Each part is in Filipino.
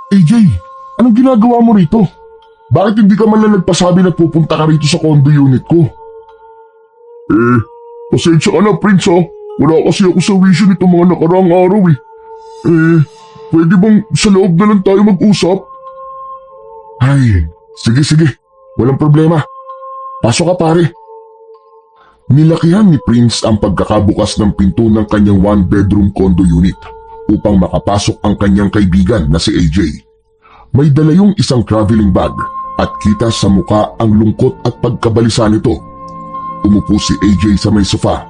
AJ, anong ginagawa mo rito? Bakit hindi ka man lang nagpasabi na pupunta ka rito sa condo unit ko? Pasensya ka na, Prince ha. Wala kasi ako sa wisyo nito mga nakaraang araw eh. Pwede bang sa loob na lang tayo mag-usap? Ay, sige. Walang problema. Pasok ka pare. Nilakihan ni Prince ang pagkakabukas ng pinto ng kanyang one-bedroom condo unit upang makapasok ang kanyang kaibigan na si AJ. May dala yung isang traveling bag at kita sa muka ang lungkot at pagkabalisa nito. Umupo si AJ sa may sofa.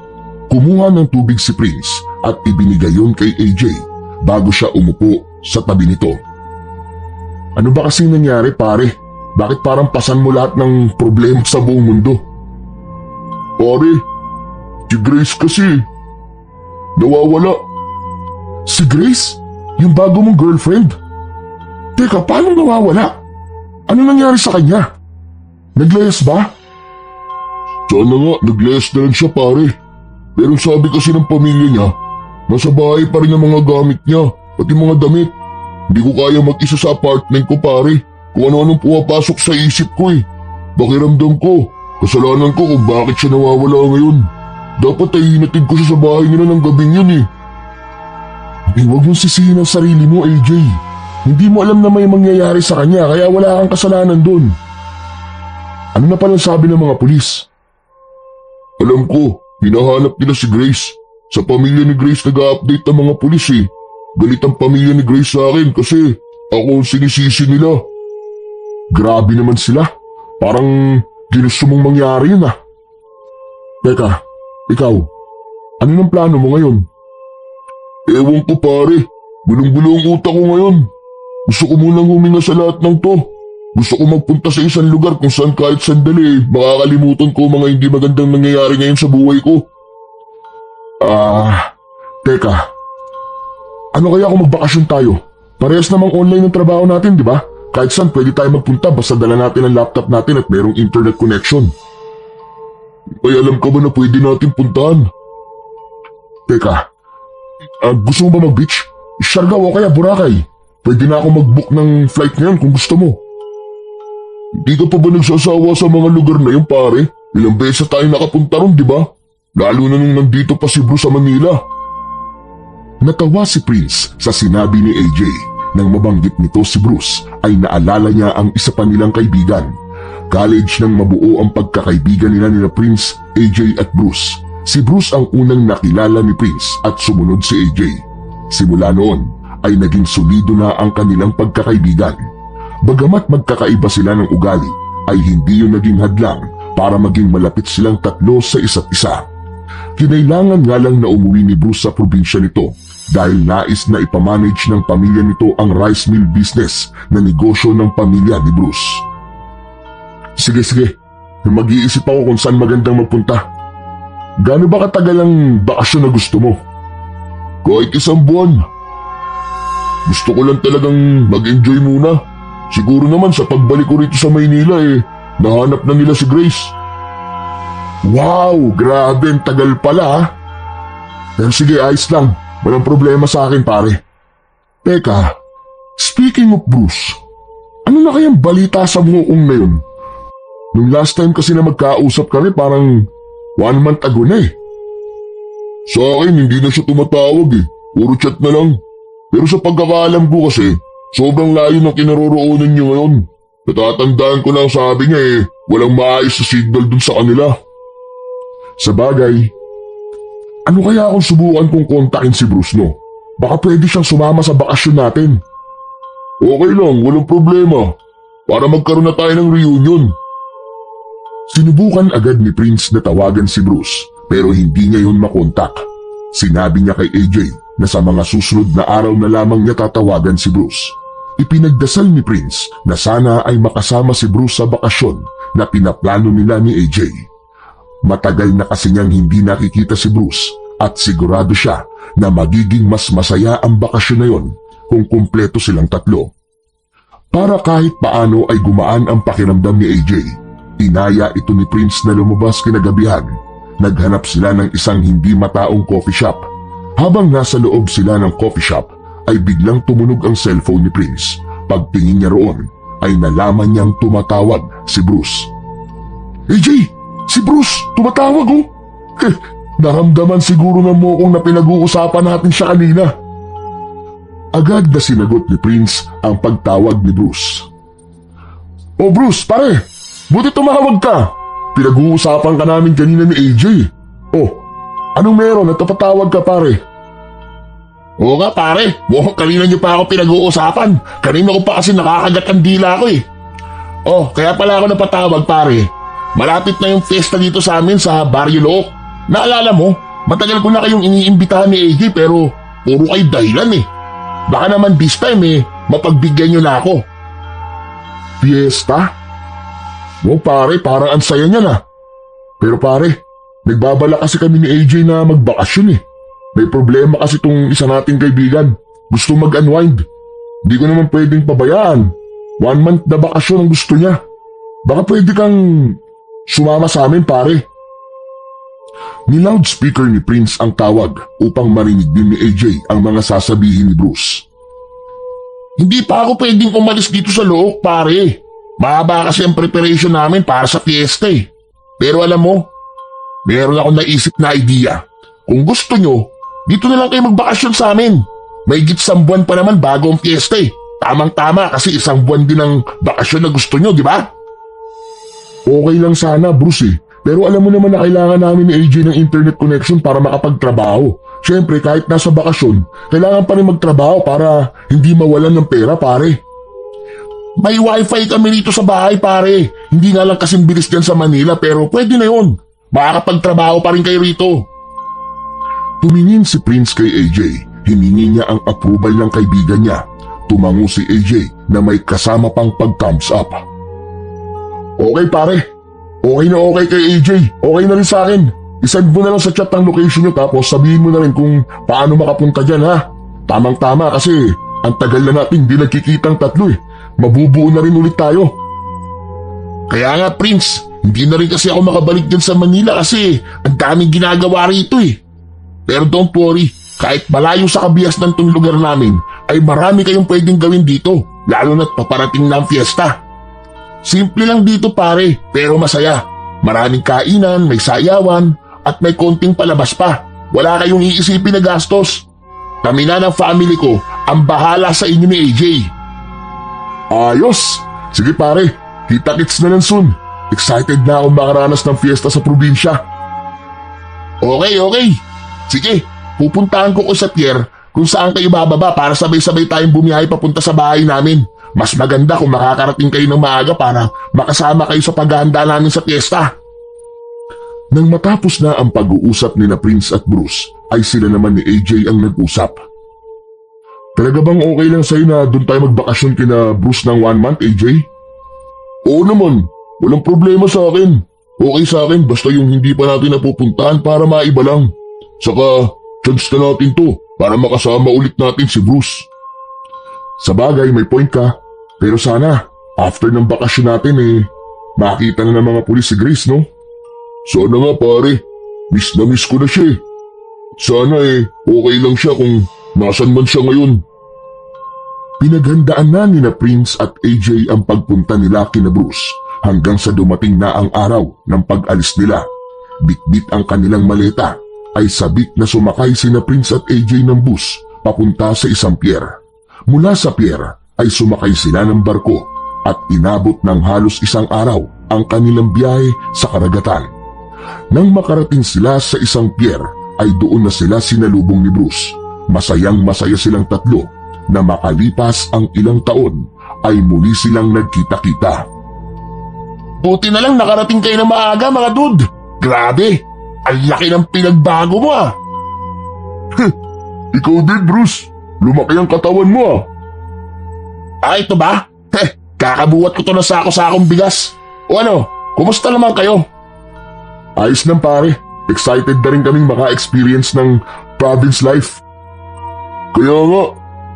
Kumuha ng tubig si Prince at ibinigay yon kay AJ bago siya umupo sa tabi nito. Ano ba kasing nangyari pare? Bakit parang pasan mo lahat ng problema sa buong mundo? Pare, si Grace kasi. Nawawala. Si Grace? Yung bago mong girlfriend? Teka, paano nawawala? Ano nangyari sa kanya? Naglayas ba? Sana nga, naglayas na lang siya pare. Pero sabi kasi ng pamilya niya, nasa bahay pa rin ang mga gamit niya, pati mga damit. Hindi ko kaya mag-isa sa apartment ko pare. Kung ano-anong pumapasok sa isip ko eh. Pakiramdam ko, kasalanan ko kung bakit siya nawawala ngayon. Dapat ay hinatid ko siya sa bahay nila ng gabing yun eh. Huwag mong sisihin ang sarili mo, AJ. Hindi mo alam na may mangyayari sa kanya kaya wala kang kasalanan dun. Ano na palang sabi ng mga pulis? Alam ko, hinahanap nila si Grace. Sa pamilya ni Grace nag-update ang mga pulis eh. Galit ang pamilya ni Grace sa akin kasi ako ang sinisisi nila. Grabe naman sila. Parang ginusto mong mangyari yun ah. Teka, ikaw, ano ng plano mo ngayon? Ewan ko pare, gulong-gulo ang utak ko ngayon. Gusto ko munang huminga sa lahat ng to. Gusto ko magpunta sa isang lugar kung saan kahit sandali makakalimutan ko mga hindi magandang nangyayari ngayon sa buhay ko. Teka. Ano kaya kung magbakasyon tayo? Parehas namang online ang trabaho natin, di ba? Kahit saan pwede tayo magpunta basta dala natin ang laptop natin at mayroong internet connection. Ay alam ka ba na pwede natin puntahan? Teka, gusto mo ba mag-beach? Siargao o kaya Boracay? Pwede na ako mag-book ng flight ngayon kung gusto mo. Hindi ka pa ba nagsasawa sa mga lugar na yun pare? Ilang beses tayo nakapunta ron, di ba? Lalo na nung nandito pa si Bruce sa Manila. Natawa si Prince sa sinabi ni AJ. Nang mabanggit nito si Bruce ay naalala niya ang isa pa nilang kaibigan. College nang mabuo ang pagkakaibigan nila Prince, AJ at Bruce. Si Bruce ang unang nakilala ni Prince at sumunod si AJ. Simula noon ay naging solido na ang kanilang pagkakaibigan. Bagamat magkakaiba sila ng ugali ay hindi yun naging hadlang para maging malapit silang tatlo sa isa't isa. Kinailangan nga lang na umuwi ni Bruce sa probinsya nito dahil nais na ipamanage ng pamilya nito ang rice mill business na negosyo ng pamilya ni Bruce. Sige, mag-iisip ako kung saan magandang magpunta. Gaano ba katagal ang bakasyon na gusto mo? Kahit 1 buwan. Gusto ko lang talagang mag-enjoy muna. Siguro naman sa pagbalik ko rito sa Maynila nahanap na nila si Grace. Wow, grabe ang tagal pala ha. Pero sige, ayos lang. Walang problema sa akin pare. Teka, speaking of Bruce, ano na kayang balita sa muong na yun? Nung last time kasi na magkausap kami parang 1 month ago na eh. Sa akin hindi na siya tumatawag eh. Puro chat na lang. Pero sa pagkakaalam ko kasi, sobrang layo ng kinaroroonan niyo ngayon. Natatandaan ko lang sabi niya walang maayos na signal dun sa kanila. Sa bagay, ano kaya kung subukan kong kontakin si Bruce no? Baka pwede siyang sumama sa bakasyon natin. Okay lang, walang problema. Para magkaroon na tayo ng reunion. Sinubukan agad ni Prince na tawagan si Bruce pero hindi niya yun makontak. Sinabi niya kay AJ na sa mga susunod na araw na lamang niya tatawagan si Bruce. Ipinagdasal ni Prince na sana ay makasama si Bruce sa bakasyon na pinaplano nila ni AJ. Matagal na kasi niyang hindi nakikita si Bruce at sigurado siya na magiging mas masaya ang bakasyon na yon kung kumpleto silang tatlo. Para kahit paano ay gumaan ang pakiramdam ni AJ, inaya ito ni Prince na lumabas kinagabihan. Naghanap sila ng isang hindi mataong coffee shop. Habang nasa loob sila ng coffee shop ay biglang tumunog ang cellphone ni Prince. pagtingin niya roon ay nalaman niyang tumatawag si Bruce. AJ! Si Bruce! Tumatawag oh! Naramdaman siguro ng mokong na pinag-uusapan natin siya kanina. Agad na sinagot ni Prince ang pagtawag ni Bruce. Oh Bruce, pare! Buti tumawag ka! Pinag-uusapan ka namin kanina ni AJ. Oh, anong meron at napatawag ka pare? Oo nga pare, kanina niyo pa ako pinag-uusapan. Kanina ko pa kasi nakakagat ang dila ko eh. Oh, kaya pala ako napatawag pare. Malapit na yung fiesta dito sa amin sa Barrio Look. Naalala mo, matagal ko na kayong iniimbitahan ni AJ pero puro kayo dahilan eh. Baka naman this time mapagbigyan niyo na ako. Fiesta? Oh pare, parang ang saya niya na. Pero pare, nagbabala kasi kami ni AJ na magbakasyon eh. May problema kasi tong isa nating kaibigan. Gusto mag-unwind. Di ko naman pwedeng pabayaan. 1 month na bakasyon ang gusto niya. Baka pwede kang sumama sa amin pare. Ni-loudspeaker ni Prince ang tawag upang marinig din ni AJ ang mga sasabihin ni Bruce. Hindi pa ako pwedeng umalis dito sa Look pare. Mahaba kasi ang preparation namin para sa fiesta eh. Pero alam mo, meron akong naisip na idea. Kung gusto nyo, dito na lang kayo magbakasyon sa amin. May higit 1 buwan pa naman bago ang fiesta eh. Tamang-tama kasi 1 buwan din ang bakasyon na gusto nyo, di ba? Okay lang sana, Bruce eh. Pero alam mo naman na kailangan namin ni AJ ng internet connection para makapagtrabaho. Siyempre, kahit nasa bakasyon, kailangan pa rin magtrabaho para hindi mawalan ng pera, pare. May wifi kami rito sa bahay, pare. Hindi nga lang kasing bilis dyan sa Manila pero pwede na yun. Makakapagtrabaho pa rin kayo rito. Tumingin si Prince kay AJ. Hiningi niya ang approval ng kaibigan niya. Tumango si AJ na may kasama pang pag-thumbs up. Okay pare. Okay na okay kay AJ. Okay na rin sa akin. Isend mo na lang sa chat ang location niyo tapos sabihin mo na rin kung paano makapunta dyan ha. Tamang-tama kasi ang tagal na natin hindi nagkikitang tatlo eh. Mabubuo na rin ulit tayo. Kaya nga Prince, hindi na rin kasi ako makabalik dyan sa Manila kasi ang daming ginagawa rito eh. Pero don't worry, kahit malayo sa kabias ng tong lugar namin, ay marami kayong pwedeng gawin dito, lalo na't paparating na ang fiesta. Simple lang dito pare, pero masaya. Maraming kainan, may sayawan, at may konting palabas pa. Wala kayong iisipin na gastos. Kami na ng family ko ang bahala sa inyo ni AJ. Ayos! Sige pare, kita-kits na lang soon. Excited na akong makaranas ng fiesta sa probinsya. Okay. Sige, pupuntahan ko sa pier kung saan kayo bababa para sabay-sabay tayong bumiyahe papunta sa bahay namin. Mas maganda kung makakarating kayo ng maaga para makasama kayo sa paghahanda namin sa fiesta. Nang matapos na ang pag-uusap ni na Prince at Bruce, ay sila naman ni AJ ang nag-usap. Talaga bang okay lang sa'yo na doon tayo magbakasyon kina Bruce ng 1 month, AJ? Oo naman, walang problema sa akin. Okay sa akin basta yung hindi pa natin napupuntahan para maiba lang. Saka, chance na natin to para makasama ulit natin si Bruce. Sa bagay, may point ka. Pero sana, after ng bakasyon natin makita na ng mga pulis si Grace, no? Sana nga pare, miss na miss ko na siya eh. Sana okay lang siya kung nasan man siya ngayon. Pinaghandaan na ni na Prince at AJ ang pagpunta nila kina Bruce hanggang sa dumating na ang araw ng pag-alis nila. Bitbit ang kanilang maleta ay sabik na sumakay sina Prince at AJ ng bus papunta sa isang pier. Mula sa pier ay sumakay sila ng barko at inabot ng halos 1 araw ang kanilang biyahe sa karagatan. Nang makarating sila sa isang pier ay doon na sila sinalubong ni Bruce. Masayang masaya silang tatlo na makalipas ang ilang taon ay muli silang nagkita-kita. Buti na lang nakarating kayo na maaga mga dude. Grabe, ang laki ng pinagbago mo ah. Ikaw din Bruce, lumaki ang katawan mo ah. Ito ba? Kakabuhat ko to na sako-sakong bigas. O ano, kumusta naman kayo? Ayos lang pare, excited na rin kaming maka-experience ng province life. Kaya nga,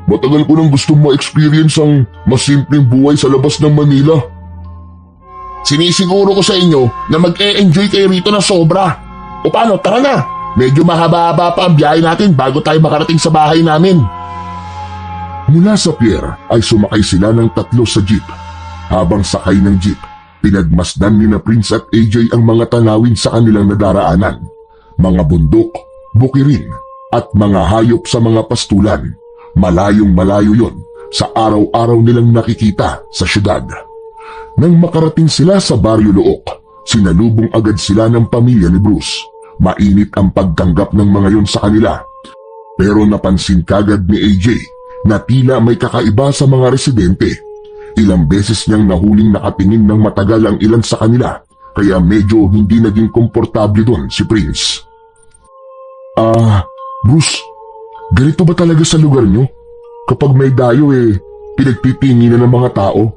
matagal ko nang gustong ma-experience ang mas simpleng buhay sa labas ng Manila. Sinisiguro ko sa inyo na mag-e-enjoy kayo rito na sobra. O paano, tara na. Medyo mahaba-haba pa ang biyahe natin bago tayo makarating sa bahay namin. Mula sa pier ay sumakay sila ng 3 sa jeep. Habang sakay ng jeep, pinagmasdan ni na Prince at AJ ang mga tanawin sa kanilang nadaraanan. Mga bundok, bukirin, at mga hayop sa mga pastulan. Malayong malayo yon sa araw-araw nilang nakikita sa syudad. Nang makarating sila sa Baryo Look, sinalubong agad sila ng pamilya ni Bruce. Mainit ang pagtanggap ng mga yon sa kanila. Pero napansin kagad ni AJ na tila may kakaiba sa mga residente. Ilang beses niyang nahuling nakatingin ng matagal ang ilan sa kanila, kaya medyo hindi naging komportable doon si Prince. Bruce, ganito ba talaga sa lugar niyo? Kapag may dayo pinagtitinginan ng mga tao?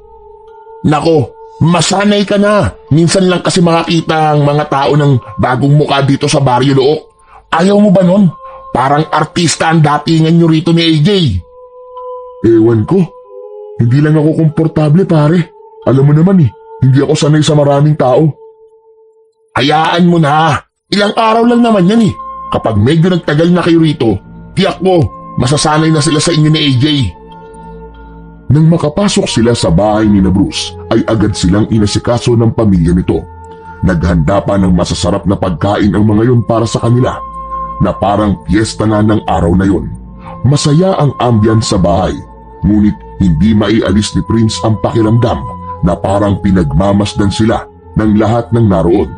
Nako, masanay ka na. Minsan lang kasi makakita ang mga tao ng bagong muka dito sa Baryo Look. Ayaw mo ba nun? Parang artista ang datingan nyo rito ni AJ. Ewan ko. Hindi lang ako komportable pare. Alam mo naman hindi ako sanay sa maraming tao. Hayaan mo na. Ilang araw lang naman yan Kapag medyo nagtagal na kayo rito, tiyak mo, masasanay na sila sa inyo ni AJ. Nang makapasok sila sa bahay ni na Bruce, ay agad silang inasikaso ng pamilya nito. Naghanda pa ng masasarap na pagkain ang mga yon para sa kanila, na parang piyesta na ng araw na yon. Masaya ang ambience sa bahay, ngunit hindi maialis ni Prince ang pakiramdam na parang pinagmamasdan sila ng lahat ng naroon.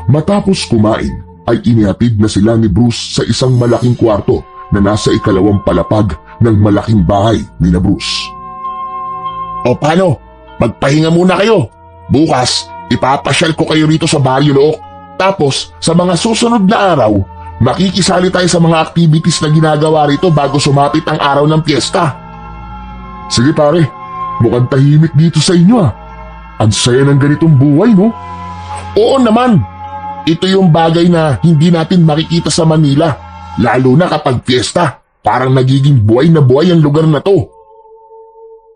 Matapos kumain, ay inihatid na sila ni Bruce sa isang malaking kwarto na nasa ikalawang palapag ng malaking bahay ni na Bruce. O paano? Magpahinga muna kayo. Bukas, ipapasyal ko kayo rito sa Baryo Look. Tapos, sa mga susunod na araw, makikisali tayo sa mga activities na ginagawa rito bago sumapit ang araw ng piyesta. Sige pare, mukhang tahimik dito sa inyo Ang saya ng ganitong buhay, no? Oo naman. Ito yung bagay na hindi natin makikita sa Manila. Lalo na kapag piyesta. Parang nagiging buhay na buhay ang lugar na to.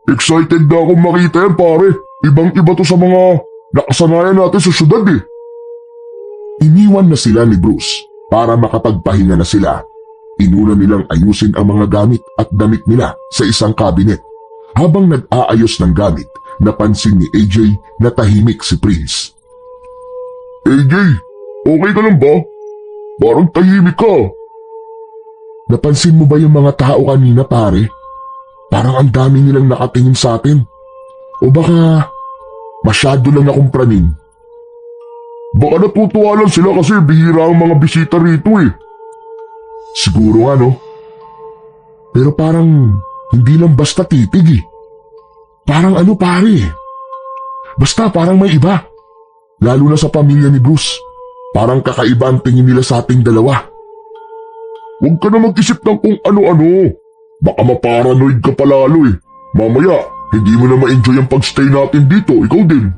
Excited na akong makita yan pare. Ibang-iba to sa mga nakasanayan natin sa syudad Iniwan na sila ni Bruce para makapagpahinga na sila. Inuna nilang ayusin ang mga gamit at damit nila sa isang cabinet. Habang nag-aayos ng gamit, napansin ni AJ na tahimik si Prince. AJ, okay ka lang ba? Parang tahimik ka. Napansin mo ba yung mga tao kanina pare? Parang ang dami nilang nakatingin sa atin. O baka masyado lang akong praning. Baka natutuwa lang sila kasi bihira ang mga bisita rito Siguro nga no? Pero parang hindi lang basta titig Parang ano pare? Basta parang may iba. Lalo na sa pamilya ni Bruce. Parang kakaiba ang tingin nila sa ating dalawa. Huwag ka na mag-isip ng kung ano-ano. Baka maparanoid ka palalo Mamaya, hindi mo na ma-enjoy ang pagstay natin dito, ikaw din.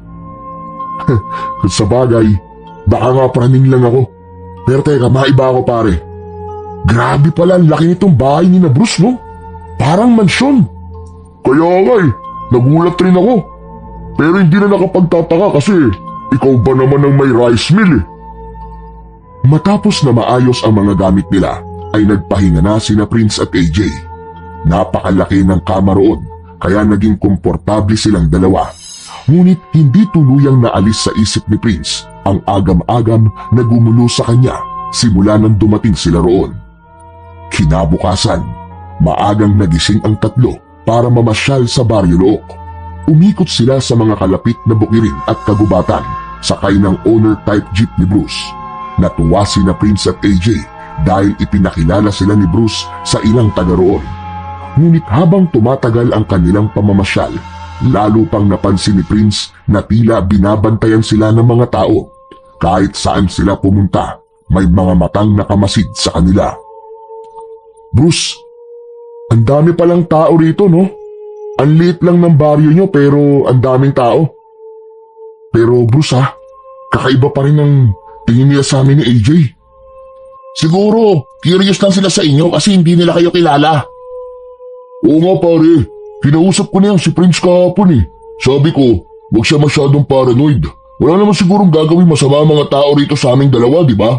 Sa bagay, baka nga praning lang ako. Pero teka, maiba ako pare. Grabe pala ang laki nitong bahay ni na Bruce, no? Parang mansyon. Kaya nga nagulat rin ako. Pero hindi na nakapagtataka kasi ikaw ba naman ang may rice mill Matapos na maayos ang mga gamit nila, ay nagpahinga na sina Prince at AJ. Napakalaki ng kama roon, kaya naging komportable silang dalawa. Ngunit hindi tuluyang naalis sa isip ni Prince ang agam-agam na gumulo sa kanya simula nang dumating sila roon. Kinabukasan, maagang nagising ang tatlo para mamasyal sa Baryo Look. Umikot sila sa mga kalapit na bukirin at kagubatan, sakay ng owner-type jeep ni Bruce. Natuwa sina Prince at AJ dahil ipinakilala sila ni Bruce sa ilang taga roon. Ngunit habang tumatagal ang kanilang pamamasyal, lalo pang napansin ni Prince na tila binabantayan sila ng mga tao. Kahit saan sila pumunta, may mga matang nakamasid sa kanila. Bruce, ang dami palang tao rito, no? Ang liit lang ng baryo nyo pero ang daming tao. Pero Bruce kakaiba pa rin ang tingin nila sa amin ni AJ. Siguro, curious lang sila sa inyo kasi hindi nila kayo kilala. Oo nga pare, kinausap ko na yan si Prince kahapon Sabi ko, huwag siya masyadong paranoid. Wala naman sigurong gagawin masama ang mga tao rito sa aming dalawa, di ba?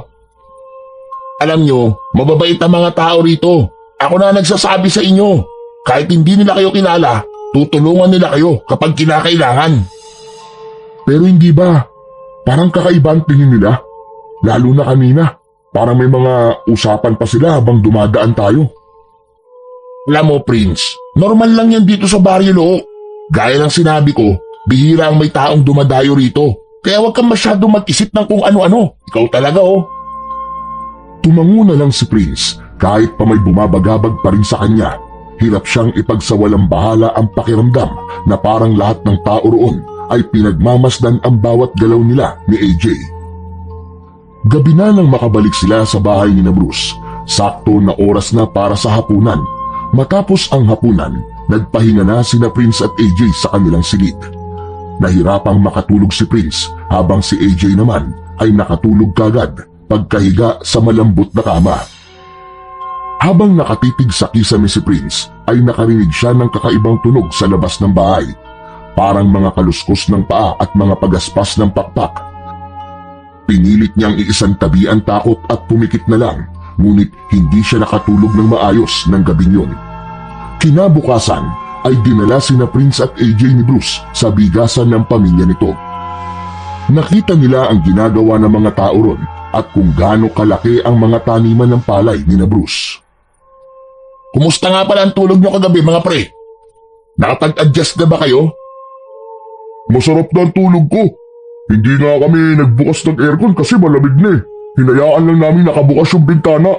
Alam nyo, mababait ang mga tao rito. Ako na nagsasabi sa inyo. Kahit hindi nila kayo kilala, tutulungan nila kayo kapag kinakailangan. Pero hindi ba? Parang kakaiba ang tingin nila. Lalo na kanina. Parang may mga usapan pa sila habang dumadaan tayo. Alam mo, Prince, normal lang yan dito sa Baryo Look. Gaya ng sinabi ko, bihira ang may taong dumadayo rito. Kaya huwag kang masyadong mag-isip ng kung ano-ano. Ikaw talaga, oh. Tumango na lang si Prince kahit pa may bumabagabag pa rin sa kanya. Hirap siyang ipagsawalang bahala ang pakiramdam na parang lahat ng tao roon ay pinagmamasdan ang bawat galaw nila ni AJ. Gabi na nang makabalik sila sa bahay ni Bruce. Sakto na oras na para sa hapunan. Matapos ang hapunan, nagpahinga na sina Prince at AJ sa kanilang silid. Nahirapang makatulog si Prince habang si AJ naman ay nakatulog kagad pagkahiga sa malambot na kama. Habang nakatitig sa kisame si Prince ay nakarinig siya ng kakaibang tunog sa labas ng bahay. Parang mga kaluskos ng paa at mga pagaspas ng pakpak. Pinilit niyang iisantabi ang takot at pumikit na lang, ngunit hindi siya nakatulog ng maayos ng gabing yun. Kinabukasan ay dinala sina Prince at AJ ni Bruce sa bigasan ng pamilya nito. Nakita nila ang ginagawa ng mga tao ron at kung gaano kalaki ang mga taniman ng palay ni Bruce. Kumusta nga pala ang tulog niyo kagabi, mga pre? Nakapag-adjust na ba kayo? Masarap na ang tulog ko. Hindi nga kami nagbukas ng aircon kasi malamig na eh. Hinayaan lang namin nakabukas yung bintana.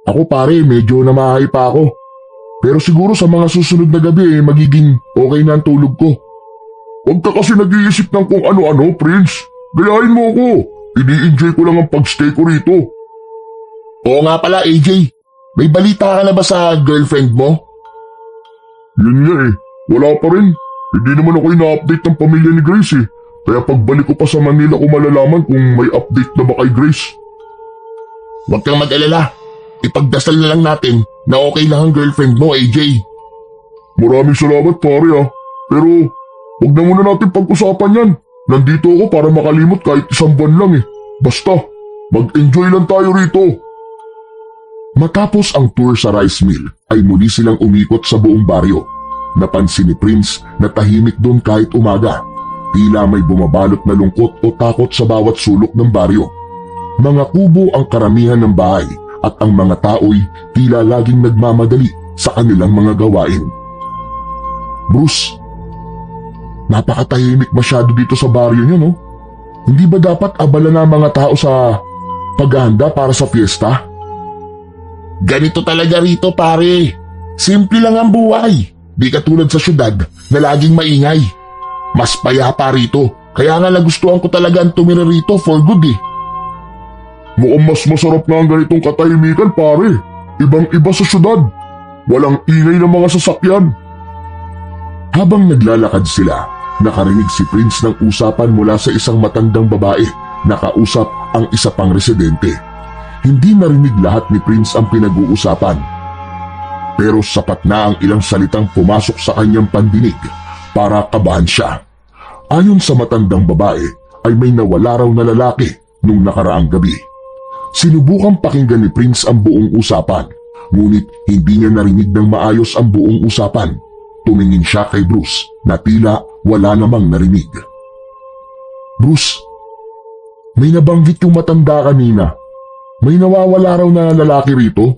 Ako pare, medyo namahay pa ako. Pero siguro sa mga susunod na gabi magiging okay na ang tulog ko. Huwag ka kasi nag-iisip ng kung ano-ano, Prince. Gayahin mo ako. Ini-enjoy ko lang ang pagstay ko rito. Oo nga pala, AJ. May balita ka na ba sa girlfriend mo? Yun nga eh. Wala pa rin. Hindi naman ako ina-update ng pamilya ni Grace eh. Kaya pagbalik ko pa sa Manila ko malalaman kung may update na ba kay Grace. Huwag kang mag-alala. Ipagdasal na lang natin na okay lang ang girlfriend mo, AJ. Maraming salamat pare ah. Pero huwag na muna natin pag-usapan yan. Nandito ako para makalimot kahit isang buwan lang eh. Basta, mag-enjoy lang tayo rito. Matapos ang tour sa rice mill ay muli silang umikot sa buong baryo. Napansin ni Prince na tahimik doon kahit umaga. Tila may bumabalot na lungkot o takot sa bawat sulok ng baryo. Mga kubo ang karamihan ng bahay at ang mga tao'y tila laging nagmamadali sa kanilang mga gawain. Bruce, napakatahimik masyado dito sa baryo niyo, no? Hindi ba dapat abala na ang mga tao sa paghahanda para sa fiesta? Ganito talaga rito, pare. Simple lang ang buhay. Di katulad sa syudad na laging maingay. Mas payapa rito. Kaya nga nagustuhan ko talaga ang tumira rito for good eh. Mukhang mas masarap na ang ganitong katahimikan pare. Ibang-iba sa syudad. Walang ingay ng mga sasakyan. Habang naglalakad sila, nakarinig si Prince ng usapan mula sa isang matandang babae na kausap ang isa pang residente. Hindi narinig lahat ni Prince ang pinag-uusapan. Pero sapat na ang ilang salitang pumasok sa kanyang pandinig para kabahan siya. Ayon sa matandang babae ay may nawala raw na lalaki nung nakaraang gabi. Sinubukang pakinggan ni Prince ang buong usapan, ngunit hindi niya narinig ng maayos ang buong usapan. Tumingin siya kay Bruce na tila wala namang narinig. Bruce, may nabanggit yung matanda kanina. May nawawala raw na lalaki rito.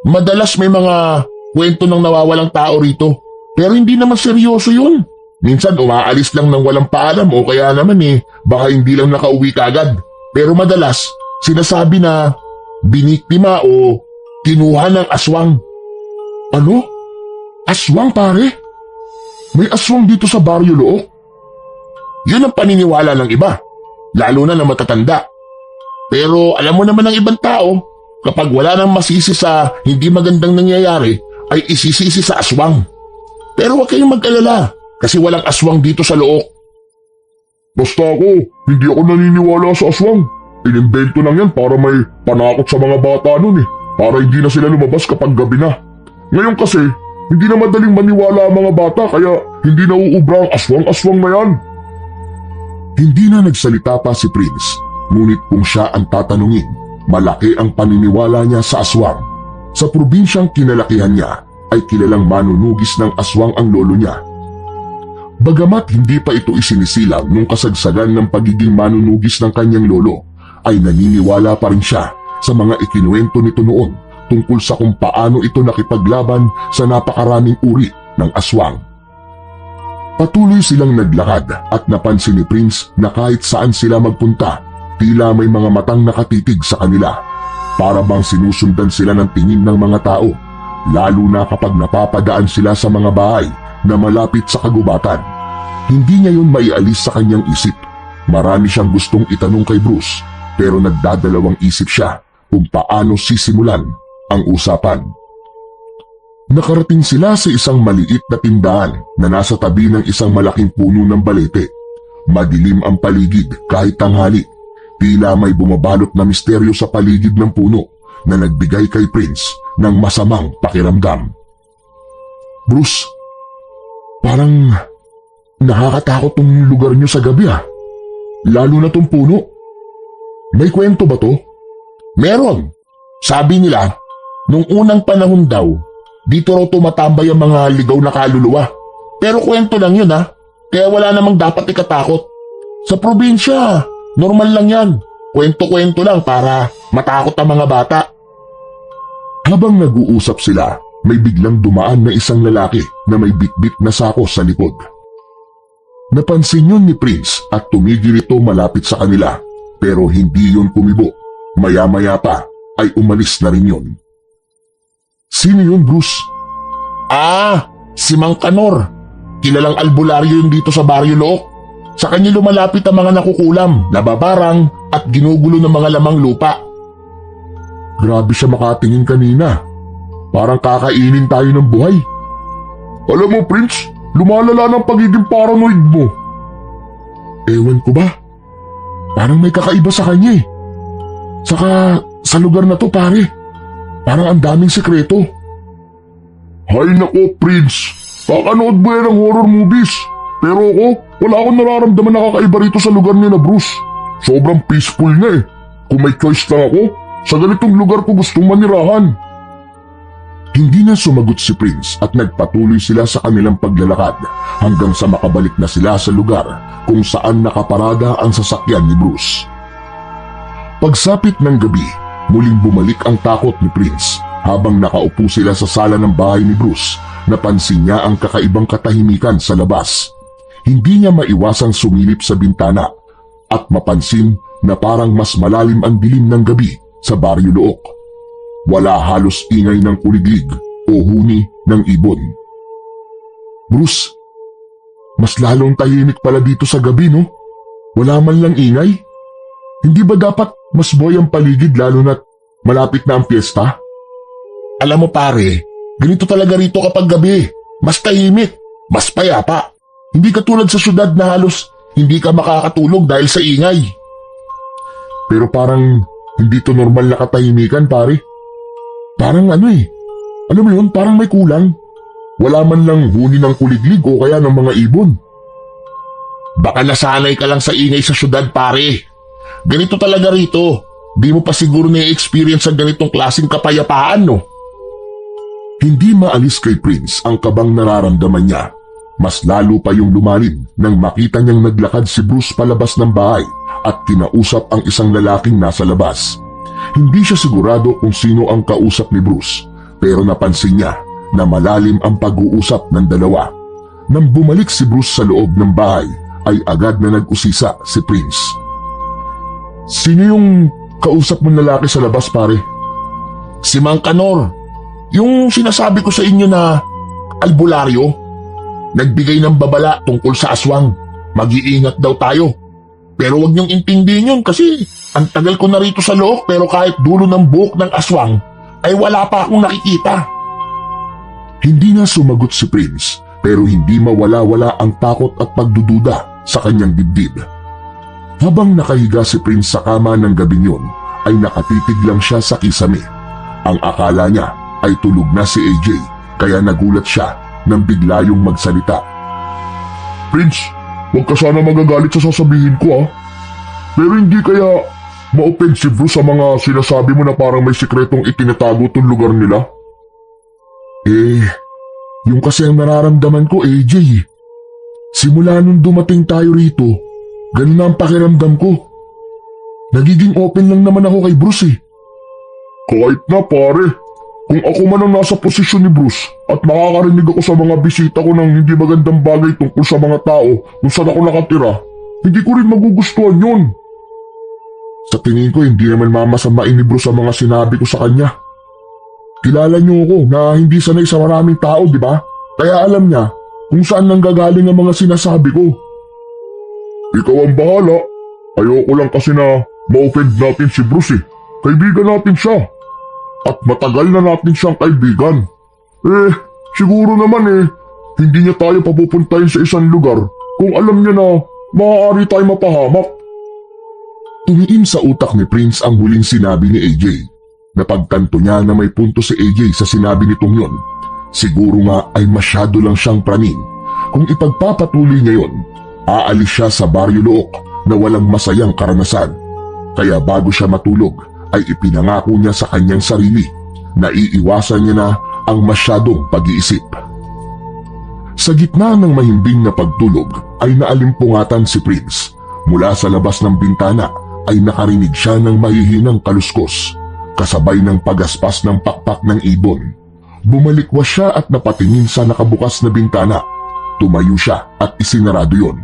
Madalas may mga kwento ng nawawalang tao rito. Pero hindi naman seryoso yun. Minsan umaalis lang ng walang paalam o kaya naman baka hindi lang nakauwi kagad. Pero madalas sinasabi na biniktima o kinuha ng aswang. Ano? Aswang pare? May aswang dito sa Baryo Look? Yun ang paniniwala ng iba, lalo na ng matatanda. Pero alam mo naman ng ibang tao, kapag wala nang masisi sa hindi magandang nangyayari, ay isisisi sa aswang. Pero huwag kayong mag-alala, kasi walang aswang dito sa Look. Basta ako, hindi ako naniniwala sa aswang. Inimbento lang yan para may panakot sa mga bata nun para hindi na sila lumabas kapag gabi na. Ngayon kasi, hindi na madaling maniwala ang mga bata kaya hindi na uubra ang aswang-aswang na yan. Hindi na nagsalita pa si Prince, ngunit kung siya ang tatanungin, malaki ang paniniwala niya sa aswang. Sa probinsyang kinalakihan niya ay kilalang manunugis ng aswang ang lolo niya. Bagamat hindi pa ito isinisilang nung kasagsagan ng pagiging manunugis ng kanyang lolo, ay naniniwala pa rin siya sa mga ikinuwento nito noon tungkol sa kung paano ito nakipaglaban sa napakaraming uri ng aswang. Patuloy silang naglakad at napansin ni Prince na kahit saan sila magpunta, tila may mga matang nakatitig sa kanila. Para bang sinusundan sila ng tingin ng mga tao, lalo na kapag napapadaan sila sa mga bahay na malapit sa kagubatan. Hindi niya yun maialis sa kanyang isip. Marami siyang gustong itanong kay Bruce, pero nagdadalawang isip siya kung paano sisimulan ang usapan. Nakarating sila sa isang maliit na tindahan na nasa tabi ng isang malaking puno ng balete. Madilim ang paligid kahit tanghali. Tila may bumabalot na misteryo sa paligid ng puno na nagbigay kay Prince ng masamang pakiramdam. Bruce, parang nakakatakot tong lugar niyo sa gabi Lalo na tong puno. May kwento ba to? Meron. Sabi nila, nung unang panahon daw, dito raw tumatambay ang mga ligaw na kaluluwa. Pero kwento lang yun kaya wala namang dapat ikatakot. Sa probinsya, normal lang yan. Kwento-kwento lang para matakot ang mga bata. Habang nag-uusap sila, may biglang dumaan na isang lalaki na may bitbit na sako sa likod. Napansin yun ni Prince at tumigil ito malapit sa kanila, pero hindi yun kumibo. Maya-maya pa ay umalis na rin yun. Sino yun, Bruce? Si Mang Kanor. Kilalang albularyo yun dito sa Baryo Look. Sa kanya lumalapit ang mga nakukulam, nababarang at ginugulo ng mga lamang lupa. Grabe siya makatingin kanina. Parang kakainin tayo ng buhay. Alam mo, Prince, lumalala ng pagiging paranoid mo. Ewan ko ba? Parang may kakaiba sa kanya Saka sa lugar na to, pare. Parang ang daming sekreto. Hay nako, Prince. Kakanood mo yan ng horror movies. Pero ako, wala akong nararamdaman na kakaiba rito sa lugar ni na Bruce. Sobrang peaceful niya Kung may choice lang ako, sa ganitong lugar ko gustong manirahan. Hindi na sumagot si Prince at nagpatuloy sila sa kanilang paglalakad hanggang sa makabalik na sila sa lugar kung saan nakaparada ang sasakyan ni Bruce. Pagsapit ng gabi, muling bumalik ang takot ni Prince. Habang nakaupo sila sa sala ng bahay ni Bruce, napansin niya ang kakaibang katahimikan sa labas. Hindi niya maiwasang sumilip sa bintana at mapansin na parang mas malalim ang dilim ng gabi sa Baryo Look. Wala halos ingay ng kuliglig o huni ng ibon. Bruce, mas lalong tahimik pala dito sa gabi, no? Wala man lang ingay? Hindi ba dapat mas buhay ang paligid lalo na't malapit na ang piyesta? Alam mo pare, ganito talaga rito kapag gabi. Mas tahimik, mas payapa. Hindi katulad sa syudad na halos hindi ka makakatulog dahil sa ingay. Pero parang hindi to normal na katahimikan, pare. Parang alam mo yun, parang may kulang. Wala man lang huni ng kuliglig o kaya ng mga ibon. Baka nasanay ka lang sa ingay sa syudad pare. Ganito talaga rito. Di mo pa siguro na-experience ang ganitong klaseng kapayapaan, no? Hindi maalis kay Prince ang kabang nararamdaman niya. Mas lalo pa yung lumalim nang makita niyang naglakad si Bruce palabas ng bahay at kinausap ang isang lalaking nasa labas. Hindi siya sigurado kung sino ang kausap ni Bruce, pero napansin niya na malalim ang pag-uusap ng dalawa. Nang bumalik si Bruce sa loob ng bahay, ay agad na nag-usisa si Prince. Sino yung kausap mong lalaki sa labas, pare? Si Mang Kanor. Yung sinasabi ko sa inyo na albularyo, nagbigay ng babala tungkol sa aswang. Mag-iingat daw tayo. Pero wag niyong intindihin yun kasi ang tagal ko na rito sa loob pero kahit dulo ng buhok ng aswang ay wala pa akong nakikita. Hindi na sumagot si Prince pero hindi mawala-wala ang takot at pagdududa sa kanyang dibdib. Habang nakahiga si Prince sa kama ng gabing yun ay nakatitig lang siya sa kisame. Ang akala niya ay tulog na si AJ kaya nagulat siya nang bigla yung magsalita. Prince, huwag ka sana magagalit sa sasabihin ko Pero hindi kaya ma-open si Bruce sa mga sinasabi mo na parang may sikretong itinatago tong lugar nila? Yung kasi ang nararamdaman ko, AJ. Simula nung dumating tayo rito, ganun na ang pakiramdam ko. Nagiging open lang naman ako kay Bruce eh. Kahit na pare, kung ako man ang nasa posisyon ni Bruce at makakarinig ako sa mga bisita ko ng hindi magandang bagay tungkol sa mga tao kung saan ako nakatira, hindi ko rin magugustuhan yun. Sa tingin ko hindi naman mamasamain ni Bruce ang mga sinabi ko sa kanya. Kilala niyo ako na hindi sanay sa maraming tao, di ba? Kaya alam niya kung saan nanggagaling ang mga sinasabi ko. Ikaw ang bahala. Ayoko lang kasi na ma-offend natin si Bruce eh. Kaibigan natin siya. At matagal na natin siyang kaibigan. Siguro naman hindi niya tayo papupuntahin sa isang lugar kung alam niya na maaari tayo mapahamak. Tumiim sa utak ni Prince ang huling sinabi ni AJ. Napagtanto niya na may punto si AJ sa sinabi nitong yon. Siguro nga ay masyado lang siyang praning. Kung ipagpapatuloy niya yon, aalis siya sa Baryo Look na walang masayang karanasan. Kaya bago siya matulog, ay ipinangako niya sa kanyang sarili na iiwasan niya na ang masyadong pag-iisip. Sa gitna ng mahimbing na pagtulog ay naalimpungatan si Prince. Mula sa labas ng bintana ay nakarinig siya ng mahihinang kaluskos, kasabay ng pagaspas ng pakpak ng ibon. Bumalikwas siya at napatingin sa nakabukas na bintana. Tumayo siya at isinarado yon.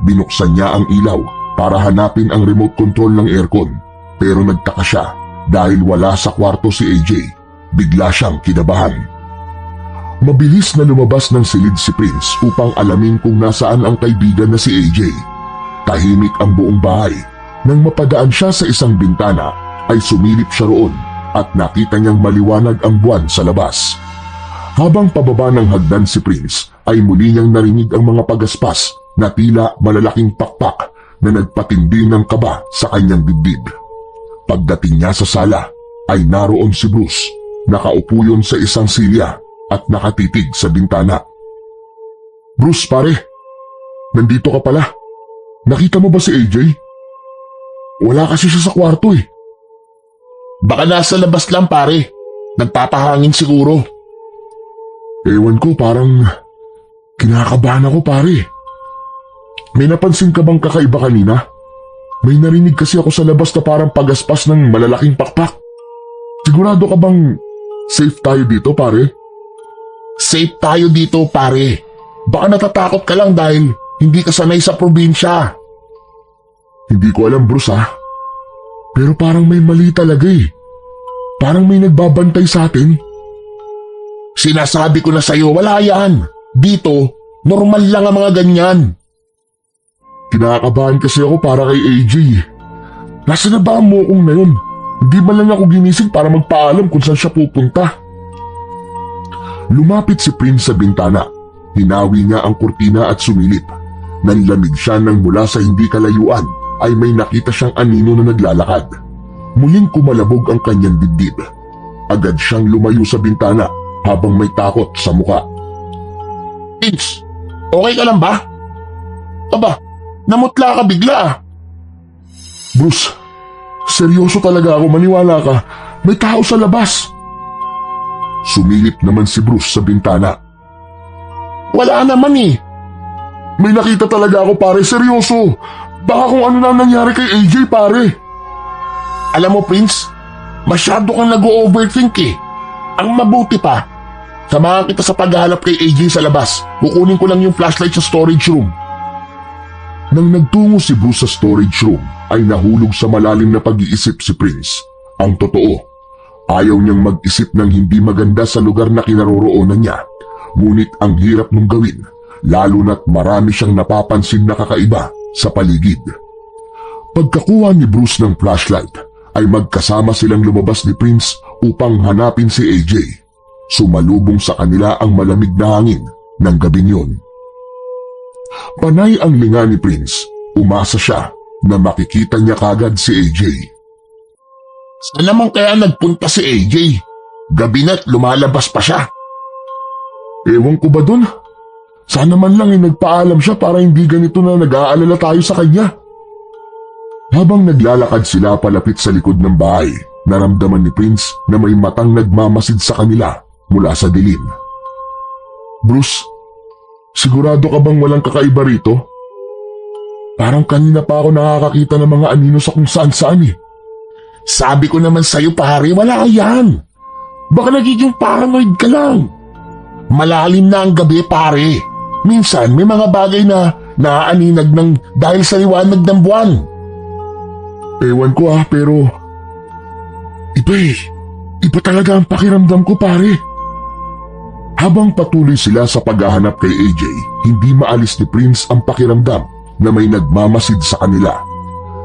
Binuksan niya ang ilaw para hanapin ang remote control ng aircon. Pero nagtaka siya dahil wala sa kwarto si AJ. Bigla siyang kinabahan. Mabilis na lumabas ng silid si Prince upang alamin kung nasaan ang kaibigan na si AJ. Tahimik ang buong bahay. Nang mapadaan siya sa isang bintana, ay sumilip siya roon at nakita niyang maliwanag ang buwan sa labas. Habang pababa ng hagdan si Prince, ay muli niyang narinig ang mga pagaspas na tila malalaking pakpak na nagpatindi ng kaba sa kanyang dibdib. Pagdating niya sa sala, ay naroon si Bruce. Nakaupo yun sa isang silya at nakatitig sa bintana. Bruce pare, nandito ka pala. Nakita mo ba si AJ? Wala kasi siya sa kwarto eh. Baka nasa labas lang pare. Nagpapahangin siguro. Ewan ko, parang kinakabahan ako pare. May napansin ka bang kakaiba kanina? May narinig kasi ako sa labas na parang pagaspas ng malalaking pakpak. Sigurado ka bang safe tayo dito pare? Safe tayo dito pare. Baka natatakot ka lang dahil hindi ka sanay sa probinsya. Hindi ko alam Bruce ha. Pero parang may mali talaga eh. Parang may nagbabantay sa atin. Sinasabi ko na sa'yo, wala yan. Dito, normal lang ang mga ganyan. Kinakabahan kasi ako para kay AJ. Nasaan na ba ang mokong na yun? Hindi man lang ako ginising para magpaalam kung saan siya pupunta. Lumapit si Prince sa bintana. Hinawi niya ang kurtina at sumilip. Nanlamig siya nang mula sa hindi kalayuan ay may nakita siyang anino na naglalakad. Muling kumalabog ang kanyang dibdib. Agad siyang lumayo sa bintana habang may takot sa muka. Prince, okay ka lang ba? Aba, namutla ka bigla ah. Bruce, seryoso talaga ako, maniwala ka. May tao sa labas. Sumilip naman si Bruce sa bintana. Wala naman eh. May nakita talaga ako pare, seryoso. Baka kung ano na nangyari kay AJ pare. Alam mo Prince, masyado kang nag-overthink eh. Ang mabuti pa, samahan kita sa paghahanap kay AJ sa labas. Kukunin ko lang yung flashlight sa storage room. Nang nagtungo si Bruce sa storage room, ay nahulog sa malalim na pag-iisip si Prince. Ang totoo, ayaw niyang mag-isip ng hindi maganda sa lugar na kinaroroonan niya. Ngunit ang hirap nung gawin, lalo na't marami siyang napapansin na kakaiba sa paligid. Pagkakuha ni Bruce ng flashlight, ay magkasama silang lumabas ni Prince upang hanapin si AJ. Sumalubong sa kanila ang malamig na hangin ng gabing yun. Panay ang linga ni Prince. Umasa siya na makikita niya kagad si AJ. Saan naman kaya nagpunta si AJ? Gabi na't lumalabas pa siya. Ewan ko ba dun? Sana man lang nagpaalam siya para hindi ganito na nag-aalala tayo sa kanya. Habang naglalakad sila palapit sa likod ng bahay, naramdaman ni Prince na may matang nagmamasid sa kanila mula sa dilim. Bruce, sigurado ka bang walang kakaiba rito? Parang kanina pa ako nakakakita ng mga anino sa kung saan-saan eh. Sabi ko naman sa'yo pare, wala yan. Baka nagiging paranoid ka lang. Malalim na ang gabi pare. Minsan may mga bagay na naaaninag ng dahil sa liwanag ng buwan. Ewan ko pero... Iba talaga ang pakiramdam ko pare. Habang patuloy sila sa paghahanap kay AJ, hindi maalis ni Prince ang pakiramdam na may nagmamasid sa kanila.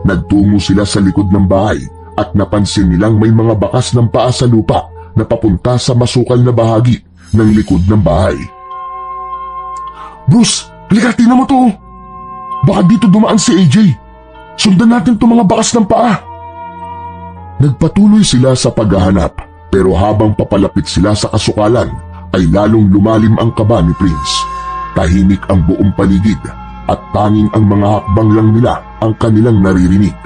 Nagtungo sila sa likod ng bahay at napansin nilang may mga bakas ng paa sa lupa na papunta sa masukal na bahagi ng likod ng bahay. Bruce, halika, tingnan mo to. Baka dito dumaan si AJ. Sundan natin itong mga bakas ng paa. Nagpatuloy sila sa paghahanap, pero habang papalapit sila sa kasukalan, ay lalong lumalim ang kaba ni Prince. Tahimik ang buong paligid at tanging ang mga hakbang lang nila ang kanilang naririnig.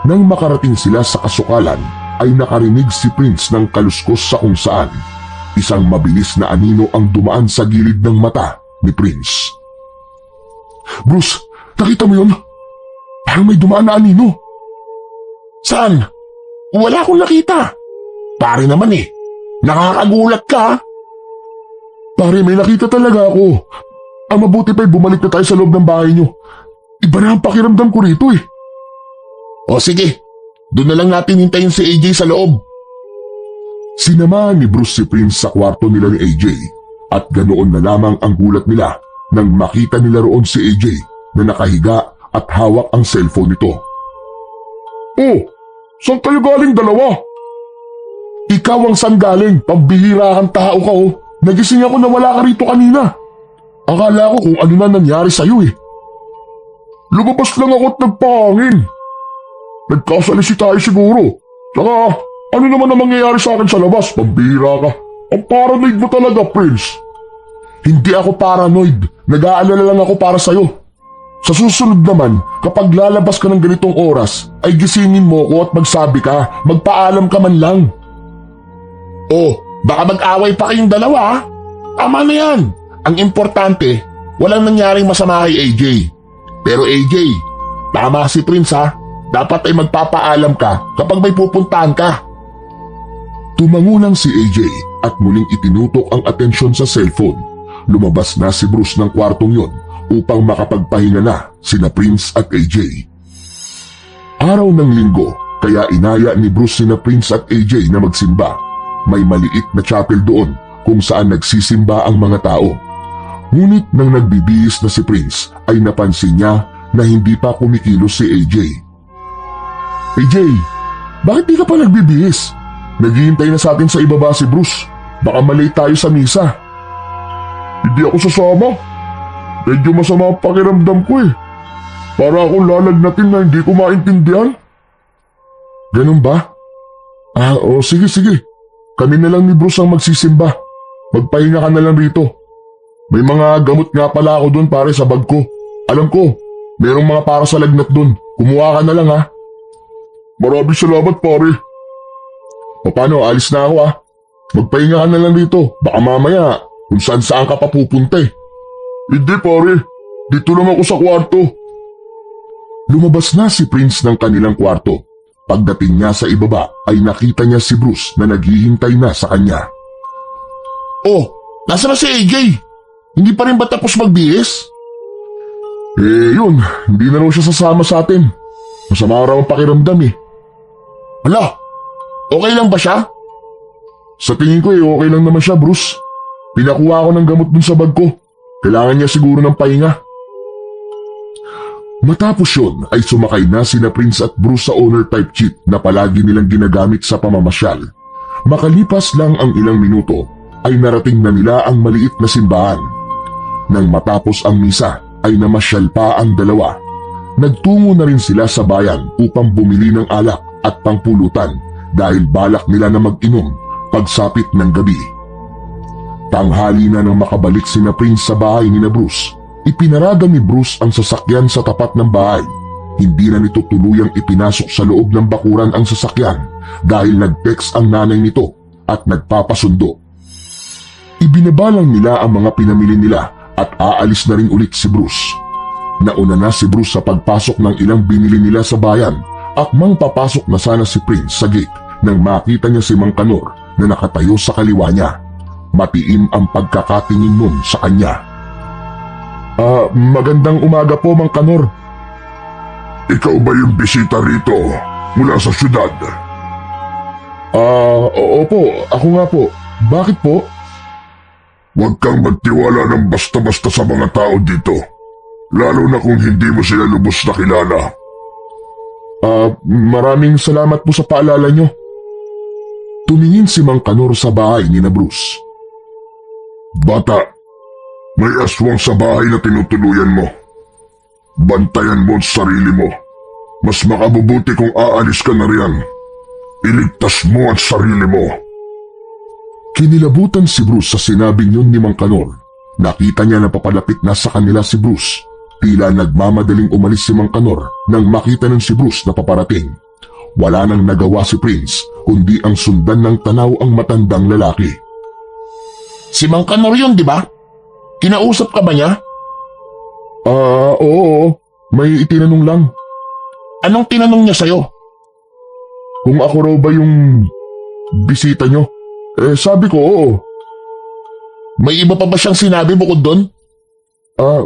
Nang makarating sila sa kasukalan, ay nakarinig si Prince ng kaluskos sa kung saan. Isang mabilis na anino ang dumaan sa gilid ng mata ni Prince. Bruce, nakita mo yun? Parang may dumaan na anino. Saan? Wala akong nakita. Pare naman nakakagulat ka. Pare, may nakita talaga ako. Ang mabuti pa'y bumalik na tayo sa loob ng bahay nyo. Iba na ang pakiramdam ko rito eh. O sige, doon na lang natin hintayin si AJ sa loob. Sinamahan ni Bruce si Prince sa kwarto nila ni AJ at ganoon na lamang ang gulat nila nang makita nila roon si AJ na nakahiga at hawak ang cellphone nito. Oh, saan kayo galing dalawa? Ikaw ang saan galing, pambihira kang tao ka oh. Nagising ako na wala ka rito kanina. Akala ko kung ano na nangyari sa'yo eh. Lumabas lang ako at nagpahangin. Nagkasalisi tayo siguro. Saka, ano naman ang mangyayari sa akin sa labas? Pambihira ka. Ang paranoid mo talaga, Prince. Hindi ako paranoid. Nag-aalala lang ako para sa'yo. Sa susunod naman, kapag lalabas ka ng ganitong oras, ay gisingin mo ko at magsabi ka, magpaalam ka man lang. Oh, baka mag-away pa kayong dalawa. Tama na yan. Ang importante, walang nangyaring masama kay AJ. Pero AJ, tama si Prince ha. Dapat ay magpapaalam ka kapag may pupuntahan ka. Tumangulang si AJ at muling itinutok ang atensyon sa cellphone. Lumabas na si Bruce ng kwartong yon upang makapagpahinga na sina Prince at AJ. Araw ng linggo, kaya inaya ni Bruce sina Prince at AJ na magsimba. May maliit na chapel doon kung saan nagsisimba ang mga tao. Ngunit nang nagbibihis na si Prince ay napansin niya na hindi pa kumikilos si AJ. AJ, bakit di ka pa nagbibihis? Naghihintay na sa atin sa ibaba si Bruce. Baka malate tayo sa misa. Hindi ako sasama. Medyo masama ang pakiramdam ko eh. Para akong lalagnatin na hindi ko maintindihan. Ganun ba? Sige. Kami na lang ni Bruce ang magsisimba. Magpahinga ka na lang rito. May mga gamot nga pala ako doon pare sa bag ko. Alam ko, merong mga para sa lagnat doon. Kumuha ka na lang ha. Maraming salamat pare. O paano, alis na ako ha. Magpahinga ka na lang rito. Baka mamaya kung saan ka pa pupunta eh. Hindi pare, dito lang ako sa kwarto. Lumabas na si Prince ng kanilang kwarto. Pagdating niya sa ibaba ay nakita niya si Bruce na naghihintay na sa kanya. Oh, nasa na si AJ? Hindi pa rin ba tapos magbihis? Yun, hindi na raw siya sasama sa atin. Masama raw ang pakiramdam eh. Hala, okay lang ba siya? Sa tingin ko okay lang naman siya Bruce. Pinakuha ko ng gamot dun sa bag ko. Kailangan niya siguro ng pahinga. Matapos yun ay sumakay na sina Prince at Bruce sa owner-type jeep na palagi nilang ginagamit sa pamamasyal. Makalipas lang ang ilang minuto ay narating na nila ang maliit na simbahan. Nang matapos ang misa ay namasyal pa ang dalawa. Nagtungo na rin sila sa bayan upang bumili ng alak at pangpulutan dahil balak nila na mag-inom pagsapit ng gabi. Tanghali na nang makabalik sina Prince sa bahay ni Bruce. Ipinarada ni Bruce ang sasakyan sa tapat ng bahay. hindi na nito tuluyang ipinasok sa loob ng bakuran ang sasakyan dahil nag-text ang nanay nito at nagpapasundo. Ibinabalang nila ang mga pinamili nila at aalis na rin ulit si Bruce. Nauna na si Bruce sa pagpasok ng ilang binili nila sa bayan, akmang papasok na sana si Prince sa gate nang makita niya si Mang Kanor na nakatayo sa kaliwa niya. Matiim ang pagkakatingin nun sa kanya. Magandang umaga po, Mang Kanor. Ikaw ba yung bisita rito mula sa syudad? Opo, ako nga po. Bakit po? Huwag kang magtiwala ng basta-basta sa mga tao dito, lalo na kung hindi mo sila lubos na kilala. Maraming salamat po sa paalala nyo. Tumingin si Mang Kanor sa bahay ni na Bruce. Bata, may aswang sa bahay na tinutuluyan mo. Bantayan mo ang sarili mo. Mas makabubuti kung aalis ka na riyan. Iligtas mo ang sarili mo. Kinilabutan si Bruce sa sinabing yun ni Mang Kanor. Nakita niya na papalapit na sa kanila si Bruce. Tila nagmamadaling umalis si Mang Kanor nang makita ng si Bruce na paparating. Wala nang nagawa si Prince kundi ang sundan ng tanaw ang matandang lalaki. Si Mang Kanor yun, di ba? Kinausap ka ba niya? Oo. May itinanong lang. Anong tinanong niya sa'yo? Kung ako raw ba yung bisita nyo? Sabi ko oo. May iba pa ba siyang sinabi bukod doon?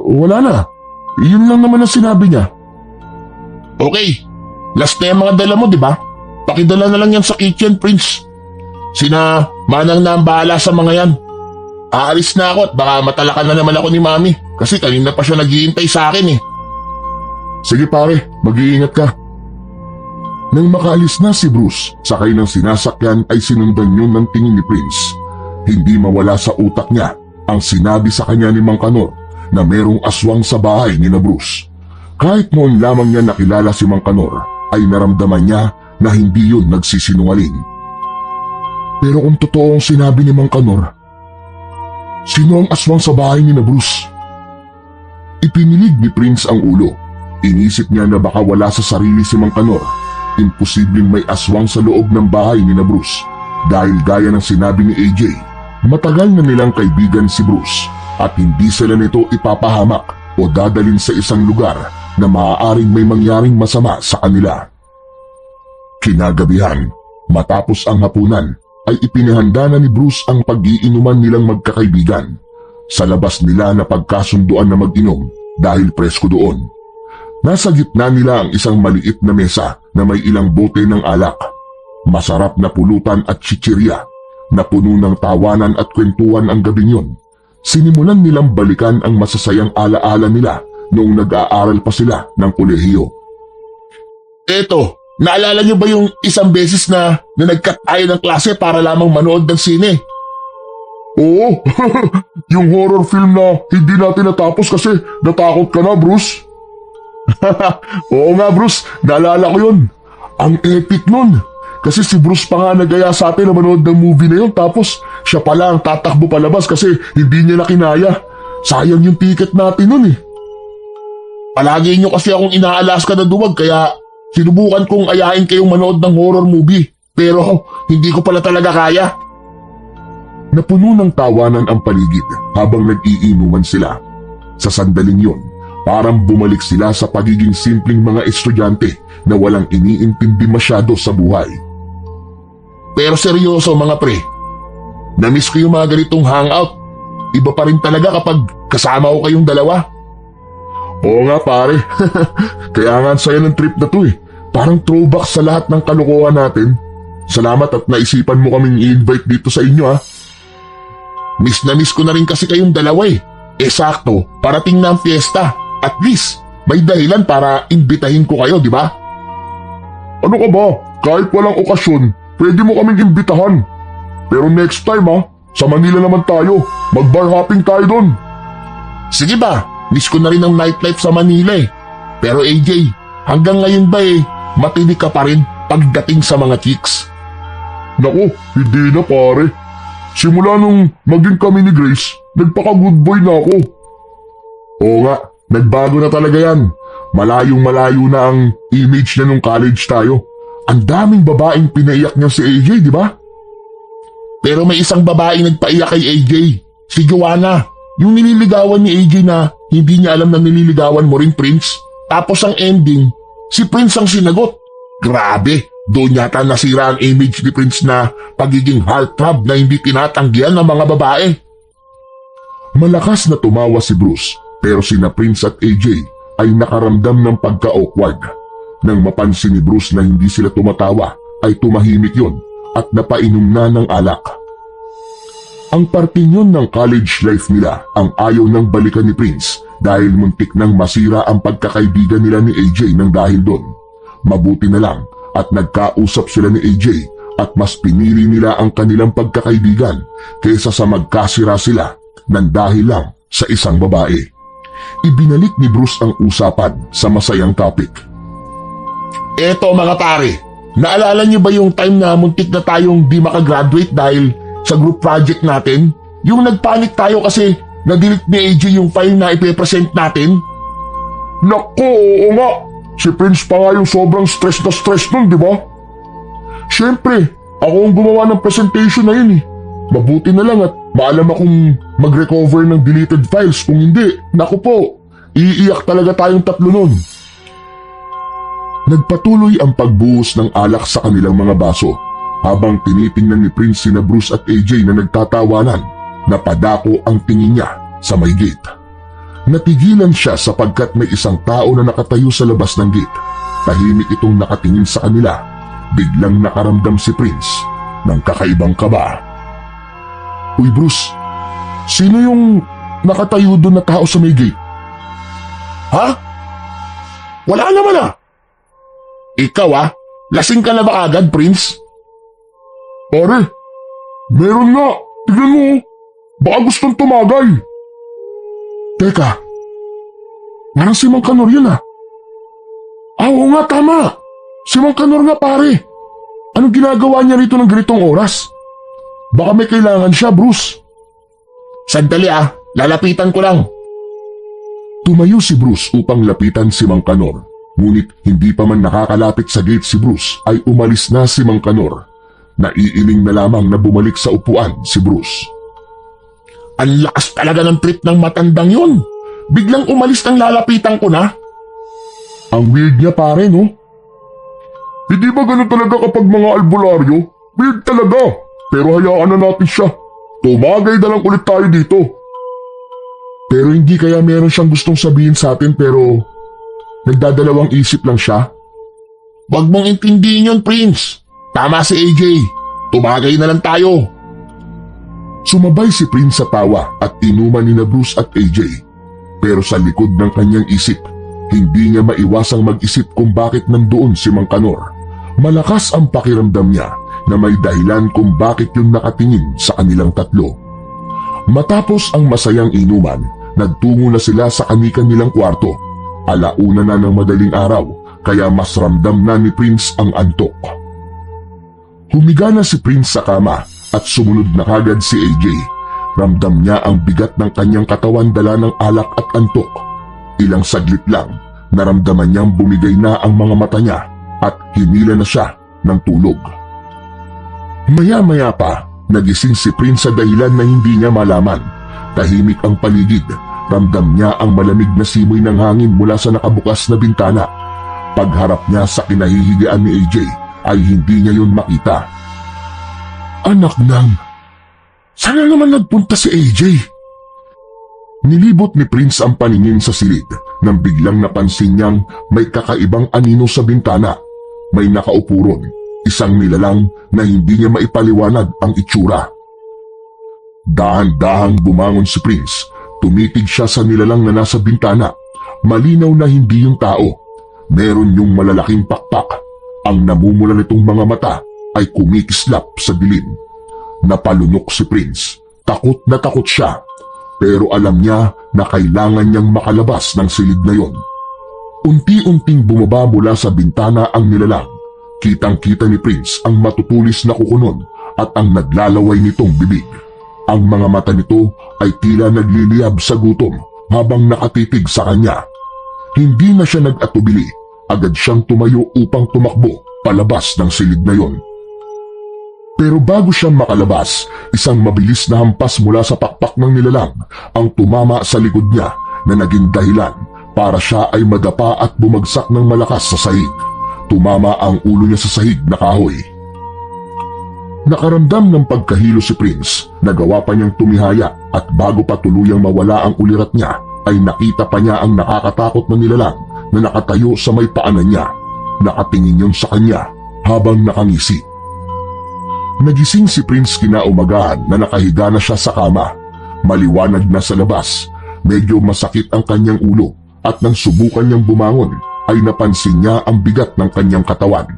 Wala na. Yun lang naman ang sinabi niya. Okay. Last na yung mga dala mo, di ba? Pakidala na lang yan sa kitchen, Prince. Sina Manang na ang bahala sa mga yan. Aalis na ako at baka matalakan na naman ako ni Mami kasi kanina pa siya naghihintay sa akin eh. Sige pare, mag-iingat ka. Nang makaalis na si Bruce, sakay ng sinasakyan ay sinundan yun ng tingin ni Prince. Hindi mawala sa utak niya ang sinabi sa kanya ni Mang Kanor na merong aswang sa bahay ni na Bruce. Kahit noon lamang niya nakilala si Mang Kanor, ay naramdaman niya na hindi yun nagsisinungaling. Pero kung totoo ang sinabi ni Mang Kanor, sino ang aswang sa bahay ni na Bruce? Ipinilig ni Prince ang ulo. Inisip niya na baka wala sa sarili si Mang Kanor. Imposibleng may aswang sa loob ng bahay ni na Bruce dahil gaya ng sinabi ni AJ, matagal na nilang kaibigan si Bruce at hindi sila nito ipapahamak o dadalin sa isang lugar na maaaring may mangyaring masama sa kanila. Kinagabihan, matapos ang hapunan, ay ipinahanda na ni Bruce ang pag-iinuman nilang magkakaibigan. Sa labas nila na pagkasunduan na mag-inom dahil presko doon. Nasa gitna nila ang isang maliit na mesa na may ilang bote ng alak. Masarap na pulutan at chichirya na puno ng tawanan at kwentuhan ang gabing yun. Sinimulan nilang balikan ang masasayang alaala nila noong nag-aaral pa sila ng kolehiyo. Eto, naalala niyo ba yung isang beses na nag-cut tayo ng klase para lamang manood ng sine? Oo, yung horror film na hindi natin natapos kasi natakot ka na, Bruce. Oo nga, Bruce, naalala ko yun. Ang epic nun. Kasi si Bruce pa nga nagaya sa atin na manood ng movie na yun tapos siya pala ang tatakbo palabas kasi hindi niya na kinaya. Sayang yung ticket natin nun eh. Palagi niyo kasi akong inaalas ka na duwag kaya sinubukan kong ayahin kayong manood ng horror movie pero hindi ko pala talaga kaya. Napuno ng tawanan ang paligid habang nag-iinuman sila. Sa sandaling yun, parang bumalik sila sa pagiging simpleng mga estudyante na walang iniintindi masyado sa buhay. Pero seryoso mga pre, na-miss ko yung mga ganitong hangout. Iba pa rin talaga kapag kasama ko kayong dalawa. Oo nga pare, kaya nga saya ng trip na to eh. Parang throwback sa lahat ng kalokohan natin. Salamat at naisipan mo kaming i-invite dito sa inyo ha. Miss na miss ko na rin kasi kayong dalawa eh. Sakto, parating na ang fiesta. At least, may dahilan para imbitahin ko kayo, di ba? Ano ka ba? Kahit walang okasyon, pwede mo kaming imbitahan. Pero next time ha, sa Manila naman tayo. Mag-bar hopping tayo doon. Sige ba, miss ko na rin ang nightlife sa Manila eh. Pero AJ, hanggang ngayon ba matinig ka pa rin pagdating sa mga chicks? Naku, hindi na pare. Simula nung maging kami ni Grace, nagpaka-good boy na ako. Oo nga, nagbago na talaga yan. Malayong malayo na ang image niya nung college tayo. Ang daming babaeng pinaiyak niya si AJ, di ba? Pero may isang babae nagpaiyak kay AJ, si Joanna. Yung nililigawan ni AJ na hindi niya alam na nililigawan mo rin, Prince. Tapos ang ending, si Prince ang sinagot. Grabe, doon yata nasira ang image ni Prince na pagiging heartthrob na hindi tinatanggihan ng mga babae. Malakas na tumawa si Bruce, pero sina Prince at AJ ay nakaramdam ng pagka-awkward. Nang mapansin ni Bruce na hindi sila tumatawa, ay tumahimik yon at napainom na ng alak. Ang parting yun ng college life nila ang ayaw ng balikan ni Prince dahil muntik nang masira ang pagkakaibigan nila ni AJ nang dahil doon. Mabuti na lang at nagkausap sila ni AJ at mas pinili nila ang kanilang pagkakaibigan kaysa sa magkasira sila nang dahil lang sa isang babae. Ibinalik ni Bruce ang usapan sa masayang topic. Eto mga pare, naalala niyo ba yung time na muntik na tayong di makagraduate dahil sa group project natin? Yung nagpanik tayo kasi na-delete ni AJ yung file na ipe-present natin? Naku, oo nga. Si Prince pa nga yung sobrang stress na stress nun, di ba? Siyempre, ako ang gumawa ng presentation na yun eh. Mabuti na lang at maalam akong mag-recover ng deleted files. Kung hindi, naku po, iiyak talaga tayong tatlo nun. Nagpatuloy ang pagbuhos ng alak sa kanilang mga baso habang tinitingnan ni Prince sina Bruce at AJ na nagtatawanan. Napadako ang tingin niya sa may gate. Natigilan siya sapagkat may isang tao na nakatayo sa labas ng gate. Tahimik itong nakatingin sa kanila. Biglang nakaramdam si Prince ng kakaibang kaba. Uy Bruce, sino yung nakatayo doon na tao sa may gate? Ha? Wala naman ah. Ikaw ah, lasing ka na ba agad, Prince? Pare, meron nga. Tignan mo, baka gustong tumagay. Teka, parang si Mang Kanor yun ah. Oo nga, tama. Si Mang Kanor nga pare. Anong ginagawa niya rito ng ganitong oras? Baka may kailangan siya, Bruce. Sandali ah, lalapitan ko lang. Tumayo si Bruce upang lapitan si Mang Kanor. Ngunit hindi pa man nakakalapit sa gate si Bruce ay umalis na si Mang Kanor. Naiiling na lamang na bumalik sa upuan si Bruce. Ang lakas talaga ng trip ng matandang yun. Biglang umalis ng lalapitan ko na. Ang weird niya pare, no? Hindi ba ganun talaga kapag mga albularyo? Weird talaga. Pero hayaan na natin siya. Tumagay na lang ulit tayo dito. Pero hindi kaya meron siyang gustong sabihin sa atin pero nagdadalawang isip lang siya? Huwag mong intindihin yun, Prince. Tama si AJ. Tumagay na lang tayo. Sumabay si Prince sa tawa at inuman ni Bruce at AJ. Pero sa likod ng kanyang isip, hindi niya maiwasang mag-isip kung bakit nandoon si Mang Kanor. Malakas ang pakiramdam niya na may dahilan kung bakit yung nakatingin sa kanilang tatlo. Matapos ang masayang inuman, nagtungo na sila sa kani-kanilang kwarto. Alauna na ng madaling araw, kaya mas ramdam na ni Prince ang antok. Humiga na si Prince sa kama at sumunod na kagad si AJ. Ramdam niya ang bigat ng kanyang katawan dala ng alak at antok. Ilang saglit lang, naramdaman niyang bumigay na ang mga mata niya at hinila na siya ng tulog. Maya-maya pa, nagising si Prince sa dahilan na hindi niya malaman. Tahimik ang paligid. Ramdam niya ang malamig na simoy ng hangin mula sa nakabukas na bintana. Pagharap niya sa kinahihigaan ni AJ, ay hindi niya yun makita. Anak nang, sana naman nagpunta si AJ. Nilibot ni Prince ang paningin sa silid nang biglang napansin niyang may kakaibang anino sa bintana. May nakaupo ron, isang nilalang na hindi niya maipaliwanag ang itsura. Dahan-dahang bumangon si Prince. Tumitig siya sa nilalang na nasa bintana. Malinaw na hindi yung tao. Meron yung malalaking pakpak. Ang namumula nitong mga mata ay kumikislap sa dilim. Napalunok si Prince. Takot na takot siya. Pero alam niya na kailangan niyang makalabas ng silid na yon. Unti-unting bumaba mula sa bintana ang nilalang. Kitang-kita ni Prince ang matutulis na kukunon at ang naglalaway nitong bibig. Ang mga mata nito ay tila nagliliyab sa gutom habang nakatitig sa kanya. Hindi na siya nag-atubili. Agad siyang tumayo upang tumakbo palabas ng silid na yon. Pero bago siya makalabas, isang mabilis na hampas mula sa pakpak ng nilalang ang tumama sa likod niya na naging dahilan para siya ay madapa at bumagsak ng malakas sa sahig. Tumama ang ulo niya sa sahig na kahoy. Nakaramdam ng pagkahilo si Prince, nagawa pa niyang tumihaya at bago pa tuluyang mawala ang ulirat niya, ay nakita pa niya ang nakakatakot na nilalang na nakatayo sa may paanan niya. Nakatingin yun sa kanya habang nakangisi. Nagising si Prince kinaumagahan na nakahiga na siya sa kama. Maliwanag na sa labas, medyo masakit ang kanyang ulo at nang subukan niyang bumangon ay napansin niya ang bigat ng kanyang katawan.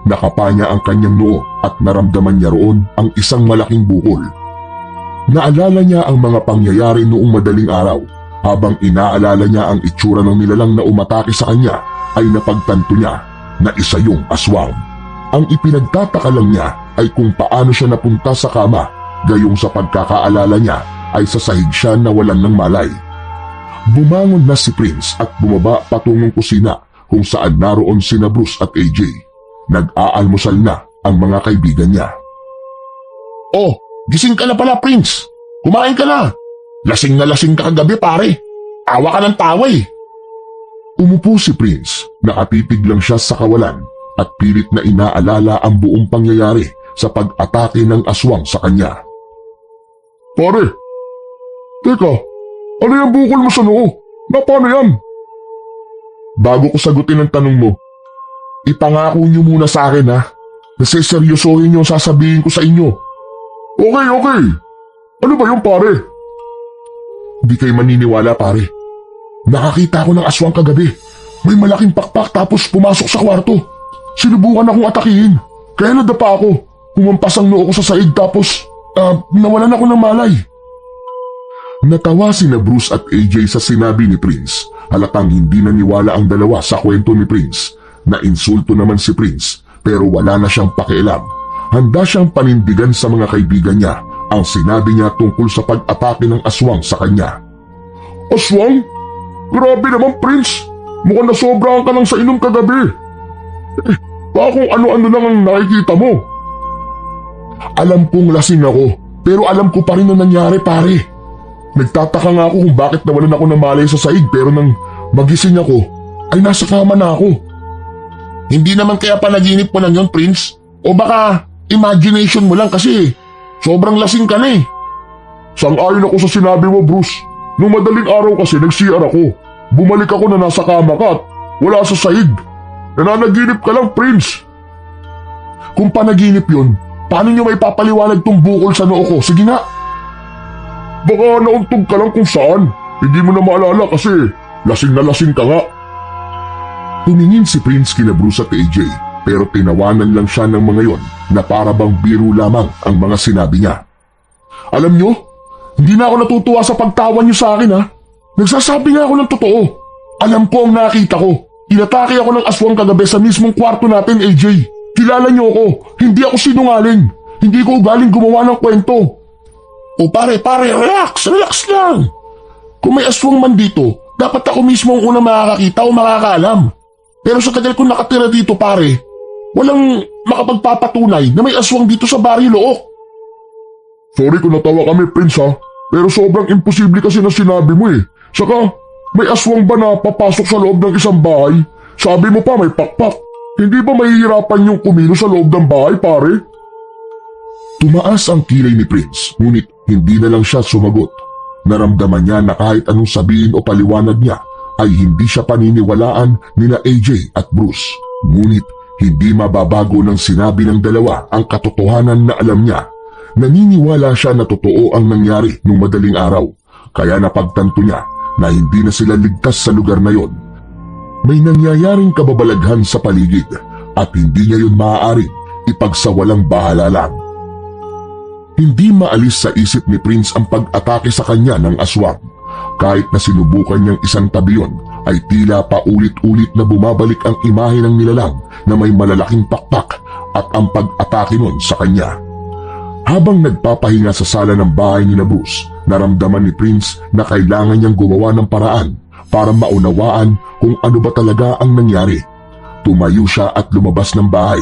Nakapa niya ang kanyang noo at naramdaman niya roon ang isang malaking bukol. Naalala niya ang mga pangyayari noong madaling araw. Habang inaalala niya ang itsura ng nilalang na umatake sa kanya, ay napagtanto niya na isa yung aswang. Ang ipinagtataka lang niya ay kung paano siya napunta sa kama, gayong sa pagkakaalala niya ay sa sahig siya nawalan ng malay. Bumangon na si Prince at bumaba patungong kusina kung saan naroon sina Bruce at AJ. Nag-aalmusal na ang mga kaibigan niya. Oh, gising ka na pala, Prince. Kumain ka na. Lasing na lasing ka kagabi, pare. Tawa ka ng tawa eh. Umupo si Prince, nakatitig lang siya sa kawalan at pilit na inaalala ang buong pangyayari sa pag-atake ng aswang sa kanya. Pare, teka, ano yung bukol mo sa noo? Paano yan? Bago ko sagutin ang tanong mo, ipangako niyo muna sa akin ha, na seseryosohin niyo ang sasabihin ko sa inyo. Okay. Ano ba yung pare? Di kayo maniniwala pare. Nakakita ako ng aswang kagabi. May malaking pakpak tapos pumasok sa kwarto. Sinubukan akong atakihin. Kaya nadapa ako. Kumampas ang noo ko sa saig tapos nawalan ako ng malay. Natawa sina Bruce at AJ sa sinabi ni Prince. Halatang hindi naniwala ang dalawa sa kwento ni Prince. Nainsulto naman si Prince pero wala na siyang pakialam. Handa siyang panindigan sa mga kaibigan niya ang sinabi niya tungkol sa pag-atake ng aswang sa kanya. Aswang? Grabe naman, Prince. Mukhang nasobrahan ka lang sa inom kagabi. Baka kung ano-ano lang ang nakikita mo. Alam kong lasing ako, pero alam ko pa rin ang nangyari, pare. Nagtataka nga ako kung bakit nawalan ako ng malay sa saig pero nang magising ako, ay nasa kama na ako. Hindi naman kaya panaginip mo lang yun, Prince? O baka imagination mo lang kasi sobrang lasing ka na eh. Sang-ayon ako sa sinabi mo, Bruce. Nung madaling araw kasi nag-CR ako. Bumalik ako na nasa kama ka at wala sa sahig. Nananaginip ka lang, Prince. Kung panaginip yun, paano nyo may papaliwanag tong bukol sa noo ko? Sige nga. Baka nauntog ka lang kung saan. Hindi mo na maalala kasi lasing na lasing ka nga. Tumingin si Prince kina Bruce at AJ pero tinawanan lang siya ng mga yon na para bang biro lamang ang mga sinabi niya. Alam nyo, hindi na ako natutuwa sa pagtawa nyo sa akin ha. Nagsasabi nga ako ng totoo. Alam ko ang nakita ko. Inatake ako ng aswang kagabi sa mismong kwarto natin, AJ. Kilala nyo ako. Hindi ako sinungaling. Hindi ko ugaling gumawa ng kwento. O pare, relax lang. Kung may aswang man dito, dapat ako mismo ang unang makakakita o makakaalam. Pero sa tagal ko nakatira dito, pare, walang makapagpapatunay na may aswang dito sa Baryo Look. Sorry kung natawa kami, Prince ha. Pero sobrang imposible kasi na sinabi mo eh. Saka, may aswang ba na papasok sa loob ng isang bahay? Sabi mo pa may pakpak. Hindi ba mahihirapan yung kumilo sa loob ng bahay, pare? Tumaas ang kilay ni Prince, ngunit hindi na lang siya sumagot. Naramdaman niya na kahit anong sabihin o paliwanag niya, ay hindi siya paniniwalaan nina AJ at Bruce. Ngunit hindi mababago ng sinabi ng dalawa ang katotohanan na alam niya. Naniniwala siya na totoo ang nangyari nung madaling araw, kaya napagtanto niya na hindi na sila ligtas sa lugar na yon. May nangyayaring kababalaghan sa paligid at hindi niya yun maaaring ipagsawalang bahala lang. Hindi maalis sa isip ni Prince ang pag-atake sa kanya ng aswang. Kahit na sinubukan niyang isang tabi yun, ay tila paulit-ulit na bumabalik ang imahe ng nilalang na may malalaking pakpak at ang pag-atake nun sa kanya. Habang nagpapahinga sa sala ng bahay ni Bruce, naramdaman ni Prince na kailangan niyang gumawa ng paraan para maunawaan kung ano ba talaga ang nangyari. Tumayo siya at lumabas ng bahay.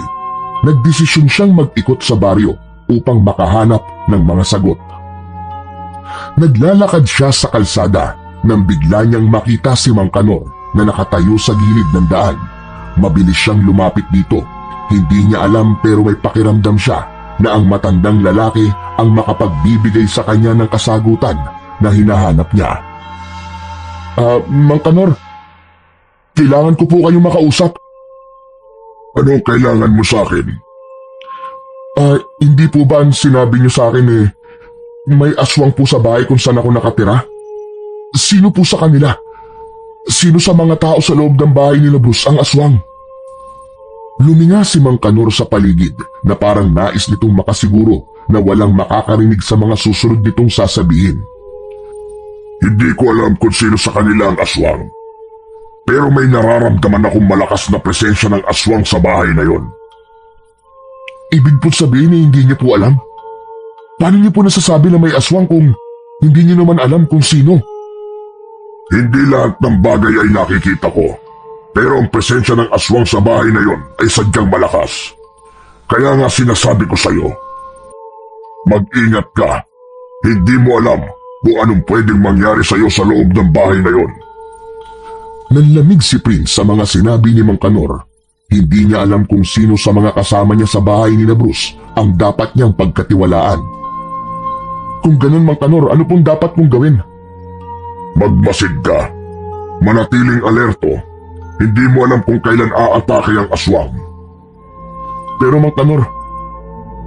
Nagdesisyon siyang mag-ikot sa baryo upang makahanap ng mga sagot. Naglalakad siya sa kalsada nang bigla niyang makita si Mang Kanor na nakatayo sa gilid ng daan. Mabilis siyang lumapit dito. Hindi niya alam pero may pakiramdam siya na ang matandang lalaki ang makapagbibigay sa kanya ng kasagutan na hinahanap niya. Mang Kanor, kailangan ko po kayong makausap. Anong kailangan mo sa akin? Hindi po ba ang sinabi niyo sa akin may aswang po sa bahay kung saan ako nakatira? Sino po sa kanila? Sino sa mga tao sa loob ng bahay nila Bruce ang aswang? Luminga si Mang Kanor sa paligid na parang nais nitong makasiguro na walang makakarinig sa mga susunod nitong sasabihin. Hindi ko alam kung sino sa kanila ang aswang. Pero may nararamdaman akong malakas na presensya ng aswang sa bahay na yon. Ibig po sabihin hindi niyo po alam? Paano niyo po nasasabi na may aswang kung hindi niyo naman alam kung sino? Hindi lahat ng bagay ay nakikita ko. Pero ang presensya ng aswang sa bahay na yon ay sadyang malakas. Kaya nga sinasabi ko sa'yo, mag-ingat ka. Hindi mo alam kung anong pwedeng mangyari sa'yo sa loob ng bahay na yon. Nanlamig si Prince sa mga sinabi ni Mang Kanor. Hindi niya alam kung sino sa mga kasama niya sa bahay ni Bruce ang dapat niyang pagkatiwalaan. Kung ganun Mang Kanor, ano pong dapat mong gawin? Magmasid ka. Manatiling alerto. Hindi mo alam kung kailan aatake ang aswang. Pero Mang Kanor,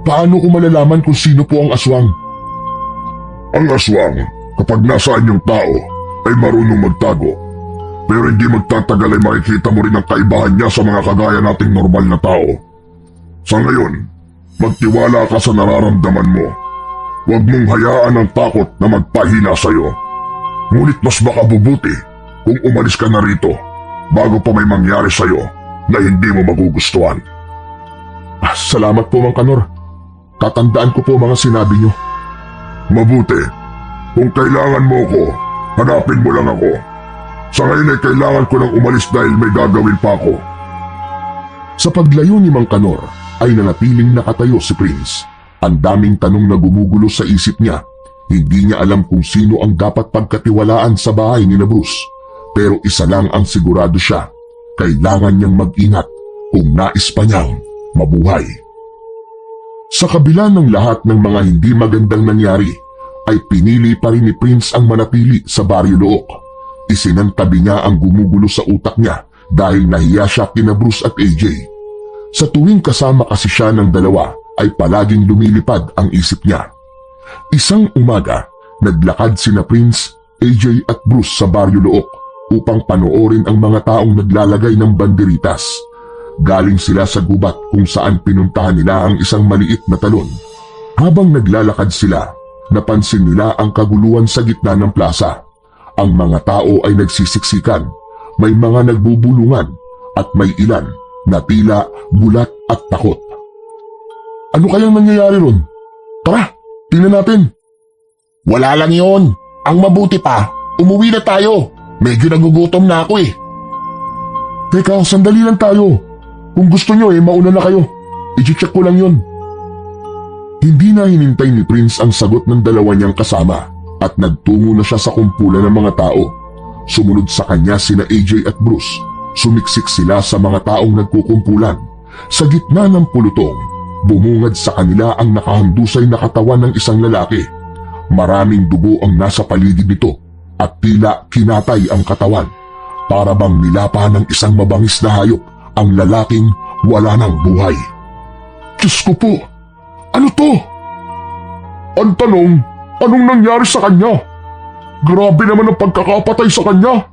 paano ko malalaman kung sino po ang aswang? Ang aswang, kapag nasaan yung tao, ay marunong magtago. Pero hindi magtatagal ay makikita mo rin ang kaibahan niya sa mga kagaya nating normal na tao. Sa ngayon, magtiwala ka sa nararamdaman mo. Huwag mong hayaan ang takot na magpahina sa'yo. Ngunit mas makabubuti kung umalis ka na rito bago pa may mangyari sa'yo na hindi mo magugustuhan. Salamat po Mang Kanor. Tatandaan ko po mga sinabi niyo. Mabuti. Kung kailangan mo ko, hanapin mo lang ako. Sa ngayon ay kailangan ko nang umalis dahil may gagawin pa ako. Sa paglayo ni Mang Kanor ay nanatiling nakatayo si Prince. Ang daming tanong na gumugulo sa isip niya. Hindi niya alam kung sino ang dapat pagkatiwalaan sa bahay ni Bruce. Pero isa lang ang sigurado siya. Kailangan niyang mag-ingat kung nais pa niyang mabuhay. Sa kabila ng lahat ng mga hindi magandang nangyari, ay pinili pa rin ni Prince ang manatili sa Baryo Look. Isinantabi niya ang gumugulo sa utak niya dahil nahiya siya kina Bruce at AJ. Sa tuwing kasama kasi siya ng dalawa ay palaging lumilipad ang isip niya. Isang umaga, naglakad sina Prince, AJ at Bruce sa Baryo Look upang panoorin ang mga taong naglalagay ng banderitas. Galing sila sa gubat kung saan pinuntahan nila ang isang maliit na talon. Habang naglalakad sila, napansin nila ang kaguluhan sa gitna ng plaza. Ang mga tao ay nagsisiksikan, may mga nagbubulungan at may ilan na tila gulat at takot. Ano kayang nangyayari ron? Tara, tingnan natin. Wala lang yun. Ang mabuti pa, umuwi na tayo. Medyo nagugutom na ako eh. Teka, sandali lang tayo. Kung gusto nyo mauna na kayo. I-check ko lang yun. Hindi na hinintay ni Prince ang sagot ng dalawa niyang kasama at nagtungo na siya sa kumpulan ng mga tao. Sumunod sa kanya sina AJ at Bruce. Sumiksik sila sa mga taong nagkukumpulan. Sa gitna ng pulutong, bumungad sa kanila ang nakahandusay na katawan ng isang lalaki. Maraming dugo ang nasa paligid nito at tila kinatay ang katawan. Para bang nilapa ng isang mabangis na hayop ang lalaking wala ng buhay. Diyos ko po! Ano to? Ang tanong, anong nangyari sa kanya? Grabe naman ang pagkakapatay sa kanya.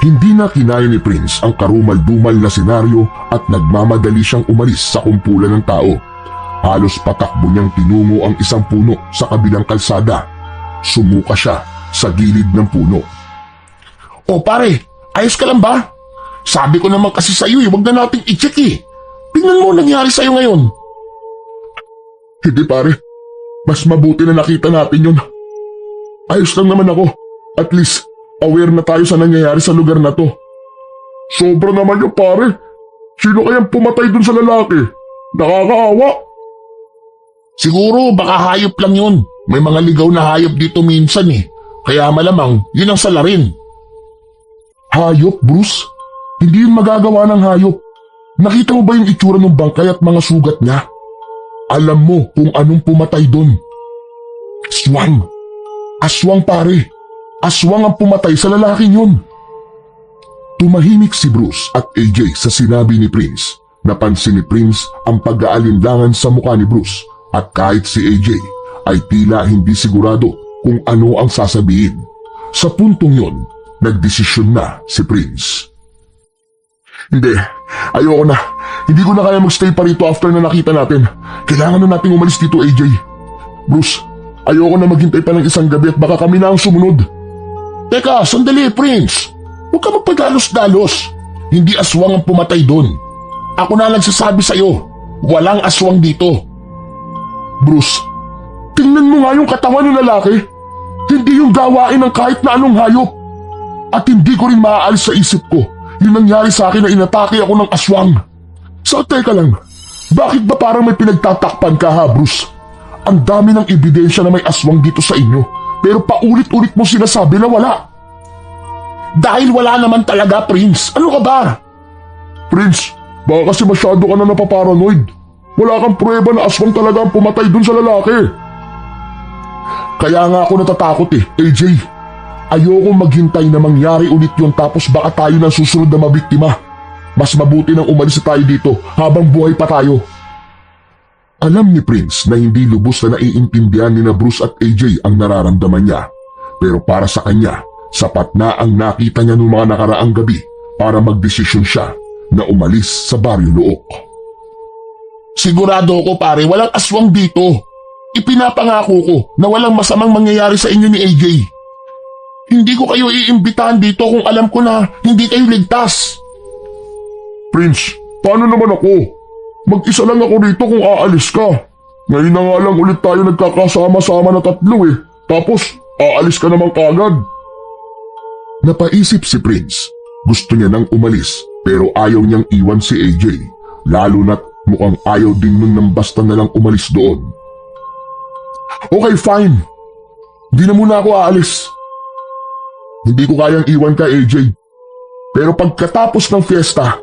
Hindi na kinaya ni Prince ang karumal-dumal na senaryo at nagmamadali siyang umalis sa kumpulan ng tao. Halos patakbo niyang tinungo ang isang puno sa kabilang kalsada. Sumuka siya sa gilid ng puno. O pare, ayos ka lang ba? Sabi ko naman kasi sa'yo wag na nating i-check eh. Tingnan mo nangyari sa'yo ngayon. Hindi pare, mas mabuti na nakita natin yun. Ayos lang naman ako. At least, aware na tayo sa nangyayari sa lugar na to. Sobra naman yung pare. Sino kayang pumatay dun sa lalaki? Nakakaawa. Siguro baka hayop lang yun. May mga ligaw na hayop dito minsan eh. Kaya malamang yun ang salarin. Hayop, Bruce? Hindi yun magagawa ng hayop. Nakita mo ba yung itsura ng bangkay at mga sugat niya? Alam mo kung anong pumatay dun. Aswang. Aswang pare. Aswang ang pumatay sa lalaking yun. Tumahimik si Bruce at AJ sa sinabi ni Prince. Napansin ni Prince ang pag-aalinlangan sa mukha ni Bruce at kahit si AJ ay tila hindi sigurado kung ano ang sasabihin. Sa puntong yon, nagdesisyon na si Prince. Hindi, ayoko na. Hindi ko na kaya magstay pa rito after na nakita natin. Kailangan na nating umalis dito, AJ. Bruce, ayoko na maghintay pa ng isang gabi at baka kami na ang sumunod. Teka, sandali Prince. Huwag ka magpadalos-dalos. Hindi aswang ang pumatay doon. Ako na nagsasabi sa'yo, walang aswang dito. Bruce, tingnan mo nga yung katawan ng lalaki. Hindi yung gawain ng kahit na anong hayop. At hindi ko rin maaalis sa isip ko yung nangyari sa akin na inatake ako ng aswang. So teka lang, bakit ba parang may pinagtatakpan ka ha, Bruce? Ang dami ng ebidensya na may aswang dito sa inyo, pero paulit-ulit mo sinasabi na wala. Dahil wala naman talaga, Prince. Ano ka ba? Prince, baka kasi masyado ka na napaparanoid. Wala kang pruweba na aswang talaga ang pumatay dun sa lalaki. Kaya nga ako natatakot AJ. Ayoko maghintay na mangyari ulit yun tapos baka tayo nang susunod na mabiktima. Mas mabuti nang umalis na tayo dito habang buhay pa tayo. Alam ni Prince na hindi lubos na naiintindihan ni na Bruce at AJ ang nararamdaman niya. Pero para sa kanya, sapat na ang nakita niya noong mga nakaraang gabi para magdesisyon siya na umalis sa Baryo Look. Sigurado ako pare, walang aswang dito. Ipinapangako ko na walang masamang mangyayari sa inyo ni AJ. Hindi ko kayo iimbitahan dito kung alam ko na hindi kayo ligtas. Prince, paano naman ako? Mag-isa lang ako rito kung aalis ka. Ngayon na nga lang ulit tayo nagkakasama-sama na tatlo Tapos, aalis ka naman kagad. Napaisip si Prince. Gusto niya nang umalis pero ayaw niyang iwan si AJ. Lalo na't mukhang ayaw din nun nang basta na lang umalis doon. Okay, fine. Hindi na muna ako aalis. Hindi ko kayang iwan ka, AJ. Pero pagkatapos ng fiesta,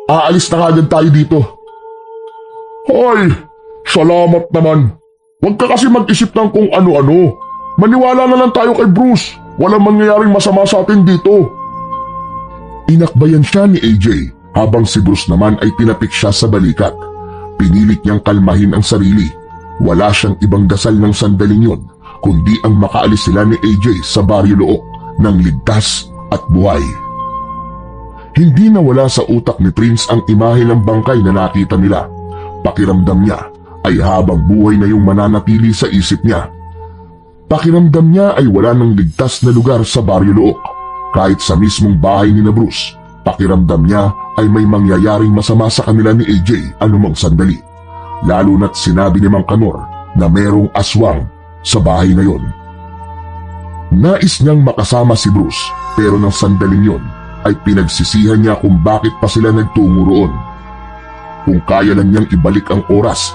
aalis na kagad tayo dito. Hoy, salamat naman. Huwag ka kasi mag-isip ng kung ano-ano. Maniwala na lang tayo kay Bruce. Walang mangyayaring masama sa atin dito. Inakbayan siya ni AJ habang si Bruce naman ay tinapik siya sa balikat. Pinilit niyang kalmahin ang sarili. Wala siyang ibang dasal ng sandaling yun, kundi ang makaalis sila ni AJ sa Baryo Look ng ligtas at buhay. Hindi nawala sa utak ni Prince ang imahe ng bangkay na nakita nila. Pakiramdam niya ay habang buhay na yung mananatili sa isip niya. Pakiramdam niya ay wala ng ligtas na lugar sa Baryo Look. Kahit sa mismong bahay ni na Bruce, pakiramdam niya ay may mangyayaring masama sa kanila ni AJ anumang sandali. Lalo na't sinabi ni Mang Kanor na merong aswang sa bahay na yon. Nais niyang makasama si Bruce pero ng sandaling yon ay pinagsisihan niya kung bakit pa sila nagtungo roon. Kung kaya lang niyang ibalik ang oras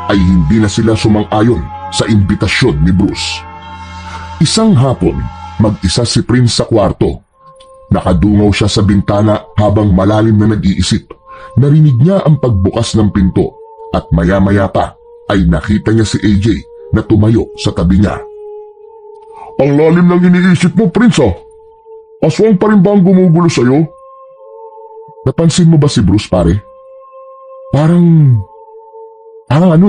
ay hindi na sila sumang-ayon sa imbitasyon ni Bruce. Isang hapon, mag-isa si Prince sa kwarto. Nakadungaw siya sa bintana habang malalim na nag-iisip. Narinig niya ang pagbukas ng pinto at maya-maya pa ay nakita niya si AJ na tumayo sa tabi niya. Ang lalim ng iniisip mo, Prince Aswang pa rin ba ang gumugulo sa'yo? Napansin mo ba si Bruce, pare? Parang ano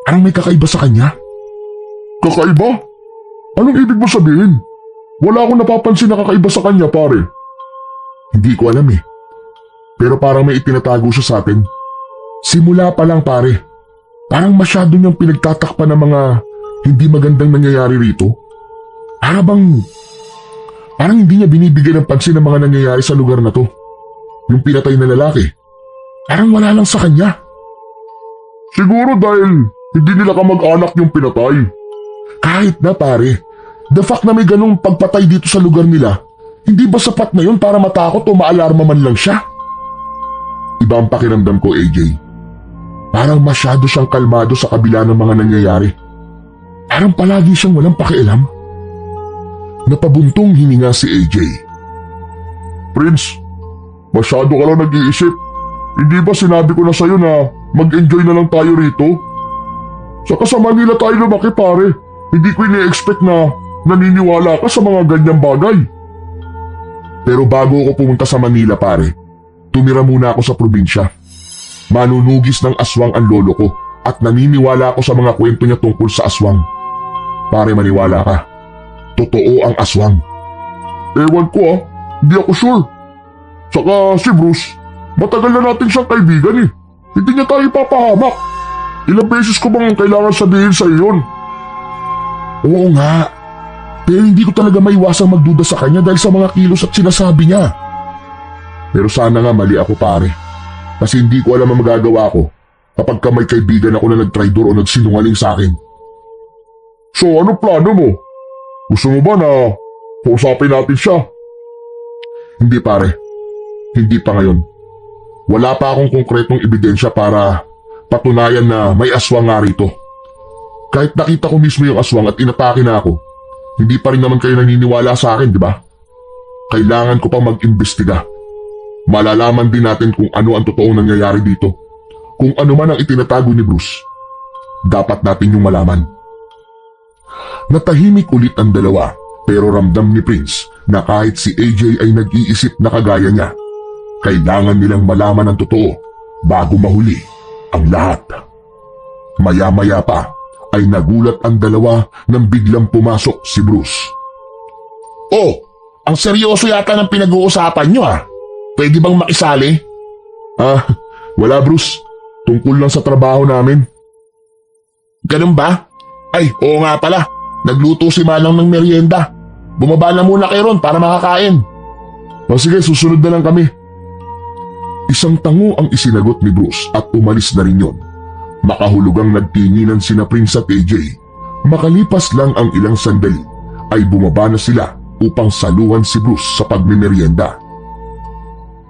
Parang may kakaiba sa kanya. Kakaiba? Anong ibig mo sabihin? Wala akong napapansin na kakaiba sa kanya, pare. Hindi ko alam Pero parang may itinatago siya sa atin. Simula pa lang, pare. Parang masyado niyang pinagtatakpan ng mga hindi magandang nangyayari rito. Parang hindi niya binibigyan ng pansin ng mga nangyayari sa lugar na to. Yung pinatay na lalaki. Parang wala lang sa kanya. Siguro dahil hindi nila kamag-anak yung pinatay. Kahit na, pare. The fact na may ganong pagpatay dito sa lugar nila, hindi ba sapat na yun para matakot o maalarma man lang siya? Iba ang pakiramdam ko, AJ. Parang masyado siyang kalmado sa kabila ng mga nangyayari. Parang palagi siyang walang pakialam. Napabuntong hininga si AJ. Prince, masyado ka lang nag-iisip. Hindi ba sinabi ko na sa'yo na mag-enjoy na lang tayo rito? Saka sa Manila tayo lumaki, pare. Hindi ko ini-expect na naniniwala ka sa mga ganyang bagay. Pero bago ako pumunta sa Manila, pare, tumira muna ako sa probinsya. Manunugis ng aswang ang lolo ko at naniniwala ako sa mga kwento niya tungkol sa aswang. Pare, maniwala ka. Totoo ang aswang. Ewan ko hindi ako sure. Saka si Bruce, matagal na natin siyang kaibigan eh. Hindi niya tayo ipapahamak. Ilang beses ko bang kailangan sabihin sa iyon? Oo nga. Pero hindi ko talaga maiwasang magduda sa kanya dahil sa mga kilos at sinasabi niya. Pero sana nga mali ako, pare. Kasi hindi ko alam ang magagawa ko kapag ka may kaibigan ako na nagtraidor o nagsinungaling sa akin. So ano plano mo? Gusto mo ba na kausapin natin siya? Hindi, pare. Hindi pa ngayon. Wala pa akong konkretong ebidensya para patunayan na may aswang nga rito. Kahit nakita ko mismo yung aswang at inatake na ako, hindi pa rin naman kayo naniniwala sa akin, di ba? Kailangan ko pang mag-imbestiga. Malalaman din natin kung ano ang totoong nangyayari dito. Kung ano man ang itinatago ni Bruce, dapat natin yung malaman. Natahimik ulit ang dalawa, pero ramdam ni Prince na kahit si AJ ay nag-iisip na kagaya niya, kailangan nilang malaman ang totoo bago mahuli ang lahat. Maya-maya pa ay nagulat ang dalawa nang biglang pumasok si Bruce. Oh, ang seryoso yata ng pinag-uusapan nyo ah. Pwede bang makisali? Wala Bruce. Tungkol lang sa trabaho namin. Ganun ba? Ay, oo nga pala. Nagluto si Manang ng merienda. Bumaba na muna kayo ron para makakain. O sige, susunod na lang kami. Isang tango ang isinagot ni Bruce at umalis na rin yun. Makahulugang nagtinginan sina Prince at AJ. Makalipas lang ang ilang sandali ay bumaba na sila upang saluhan si Bruce sa pagmimerienda.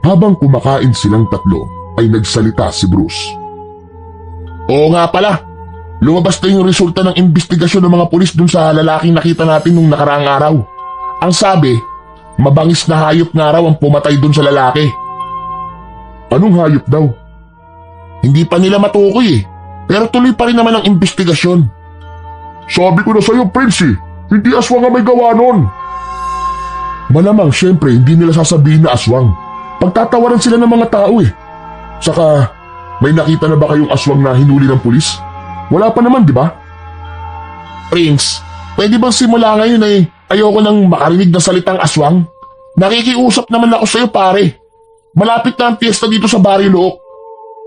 Habang kumakain silang tatlo ay nagsalita si Bruce. Oo nga pala, lumabas na yung resulta ng investigasyon ng mga pulis dun sa lalaking nakita natin nung nakaraang araw. Ang sabi, mabangis na hayop nga raw ang pumatay dun sa lalaki. Anong hayop daw? Hindi pa nila matukoy pero tuloy pa rin naman ang investigasyon. Sabi ko na sa'yo, Prince hindi aswang ang may gawa nun. Malamang syempre hindi nila sasabihin na aswang. Pagtatawaran sila ng mga tao Saka, may nakita na ba kayong aswang na hinuli ng pulis? Wala pa naman, di ba? Prince, pwede bang simula ngayon ayoko nang makarinig ng salitang aswang? Nakikiusap naman ako sa'yo, pare. Malapit na ang piyesta dito sa Barrio Look.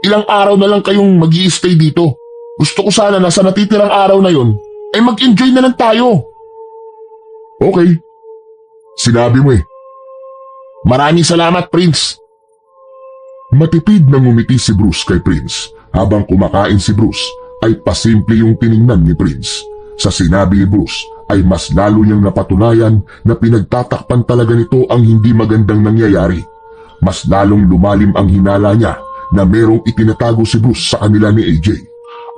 Ilang araw na lang kayong mag-i-stay dito. Gusto ko sana na sa natitirang araw na yon ay mag-enjoy na lang tayo. Okay. Sinabi mo Maraming salamat, Prince. Matipid na ngumiti si Bruce kay Prince. Habang kumakain si Bruce, ay pasimple yung tiningnan ni Prince. Sa sinabi ni Bruce, ay mas lalo niyang napatunayan na pinagtatakpan talaga nito ang hindi magandang nangyayari. Mas lalong lumalim ang hinala niya na merong itinatago si Bruce sa kanila ni AJ.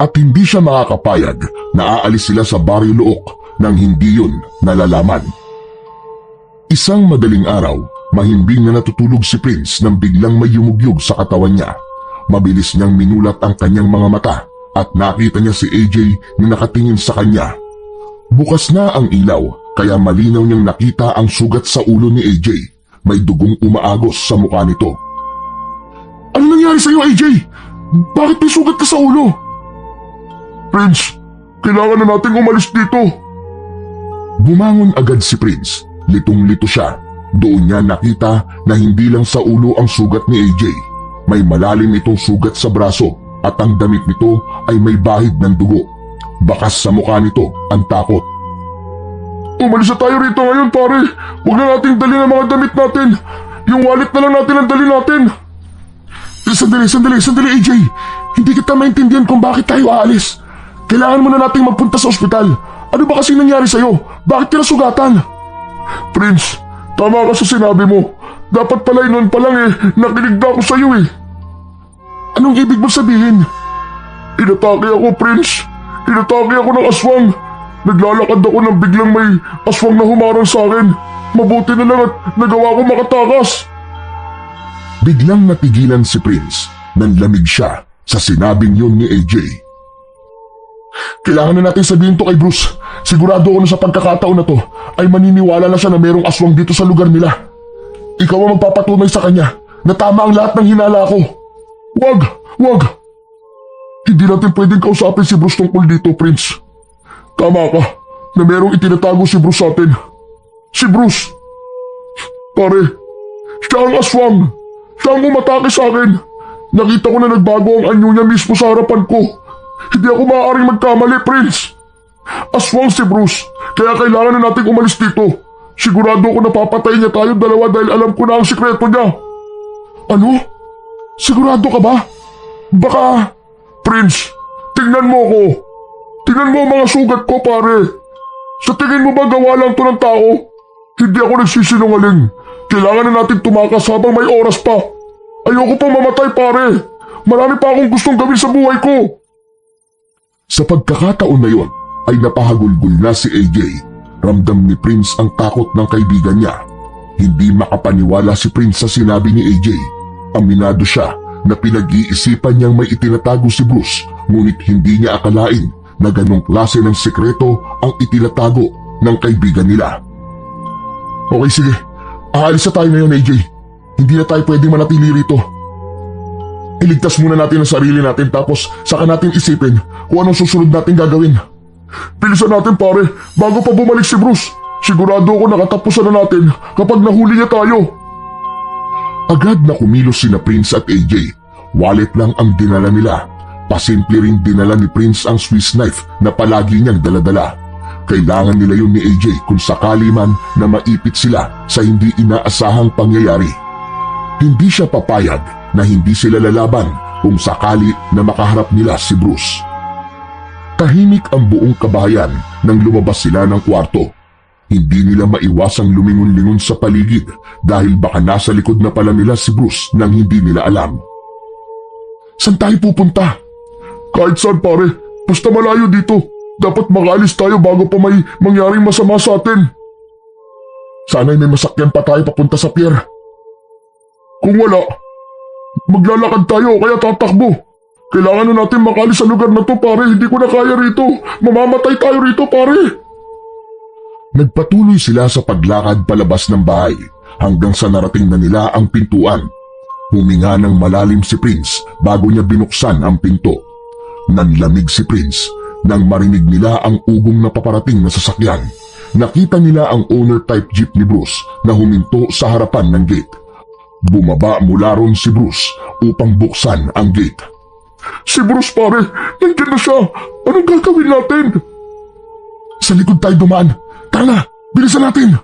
At hindi siya makakapayag na aalis sila sa Barrio Look nang hindi yun nalalaman. Isang madaling araw, mahimbing na natutulog si Prince nang biglang may yumugyug sa katawan niya. Mabilis niyang minulat ang kanyang mga mata at nakita niya si AJ na nakatingin sa kanya. Bukas na ang ilaw kaya malinaw niyang nakita ang sugat sa ulo ni AJ. May dugong umaagos sa mukha nito. Ano nangyari sa iyo, AJ? Bakit may sugat ka sa ulo? Prince, kailangan na nating umalis dito. Bumangon agad si Prince. Litong-lito siya. Doon niya nakita na hindi lang sa ulo ang sugat ni AJ. May malalim itong sugat sa braso at ang damit nito ay may bahid ng dugo. Bakas sa mukha nito ang takot. Umalis na tayo rito ngayon, pare. Huwag na nating dali ang mga damit natin. Yung wallet na lang natin ang dali natin. Sandali, AJ. Hindi kita maintindihan kung bakit tayo aalis. Kailangan muna nating magpunta sa ospital. Ano ba kasi nangyari sa'yo? Bakit ka nasugatan? Prince, tama ka sa sinabi mo. Dapat pala noon pa lang nakinig na ako sa'yo eh. Anong ibig mo sabihin? Inatake ako, Prince. Inatake ako ng aswang. Naglalakad ako nang biglang may aswang na humarang sa akin. Mabuti na lang at nagawa ko makatakas. Biglang napigilan si Prince. Nanlamig siya sa sinabing yun ni AJ. Kailangan na natin sabihin to kay Bruce. Sigurado ako na sa pagkakataon na to ay maniniwala na siya na mayroong aswang dito sa lugar nila. Ikaw ang magpapatunay sa kanya na tama ang lahat ng hinala ko. Wag! Hindi natin pwedeng kausapin si Bruce tungkol dito, Prince. Tama ka na mayroong itinatago si Bruce sa atin. Si Bruce! Pare, siya ang aswang. Siya ang umatake sa akin. Nakita ko na nagbago ang anyo niya mismo sa harapan ko. Hindi ako maaaring magkamali, Prince. Aswang si Bruce, kaya kailangan na nating umalis dito. Sigurado ko napapatay niya tayo dalawa dahil alam ko na ang sikreto niya. Ano? Sigurado ka ba? Baka... Prince, tingnan mo ko. Tingnan mo ang mga sugat ko, pare. Sa tingin mo ba gawa lang to ng tao? Hindi ako nagsisinungaling. Kailangan na natin tumakas habang may oras pa. Ayoko pang mamatay, pare. Marami pa akong gustong gawin sa buhay ko. Sa pagkakataon na yon ay napahagulgul na si AJ. Ramdam ni Prince ang takot ng kaibigan niya. Hindi makapaniwala si Prince sa sinabi ni AJ. Aminado siya na pinag-iisipan niyang may itinatago si Bruce, ngunit hindi niya akalain na ganong klase ng sekreto ang itinatago ng kaibigan nila. Okay, sige. Aalis na tayo ngayon, AJ. Hindi na tayo pwedeng manatili rito. Iligtas muna natin ang sarili natin tapos saka natin isipin kung anong susunod natin gagawin. Bilisan natin, pare, bago pa bumalik si Bruce. Sigurado ako nakatapusan na natin kapag nahuli niya tayo. Agad na kumilos sina Prince at AJ. Wallet lang ang dinala nila. Pasimple ring dinala ni Prince ang Swiss knife na palagi niyang daladala. Kailangan nila yun ni AJ kung sakali man na maipit sila sa hindi inaasahang pangyayari. Hindi siya papayag na hindi sila lalaban kung sakali na makaharap nila si Bruce. Tahimik ang buong kabahayan nang lumabas sila ng kwarto. Hindi nila maiwasang lumingon-lingon sa paligid dahil baka nasa likod na pala nila si Bruce nang hindi nila alam. Saan tayo pupunta? Kahit saan, pare. Basta malayo dito. Dapat makaalis tayo bago pa may mangyaring masama sa atin. Sana'y may masakyan pa tayo papunta sa pier. Kung wala, maglalakad tayo o kaya tatakbo. Kailangan na natin makaalis sa lugar na to, pare. Hindi ko na kaya rito. Mamamatay tayo rito, pare. Nagpatuloy sila sa paglakad palabas ng bahay hanggang sa narating na nila ang pintuan. Huminga ng malalim si Prince bago niya binuksan ang pinto. Nanlamig si Prince nang marinig nila ang ugong na paparating na sasakyan. Nakita nila ang owner-type jeep ni Bruce na huminto sa harapan ng gate. Bumaba mula ron si Bruce upang buksan ang gate. Si Bruce, pare, nandiyan na siya. Anong gagawin natin? Sa likod tayo dumaan. Tara na, bilisan natin!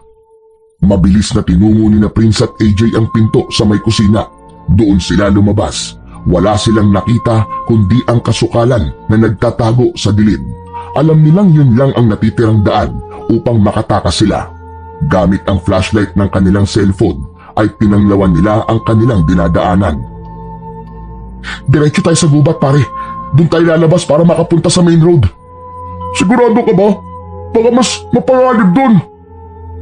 Mabilis na tinungo ni na Prince at AJ ang pinto sa may kusina. Doon sila lumabas. Wala silang nakita kundi ang kasukalan na nagtatago sa dilim. Alam nilang yun lang ang natitirang daan upang makatakas sila. Gamit ang flashlight ng kanilang cellphone ay pinanglawan nila ang kanilang dinadaanan. Diretso tayo sa gubat, pare. Doon tayo lalabas para makapunta sa main road. Sigurado ka ba? Baka mas mapanganib doon.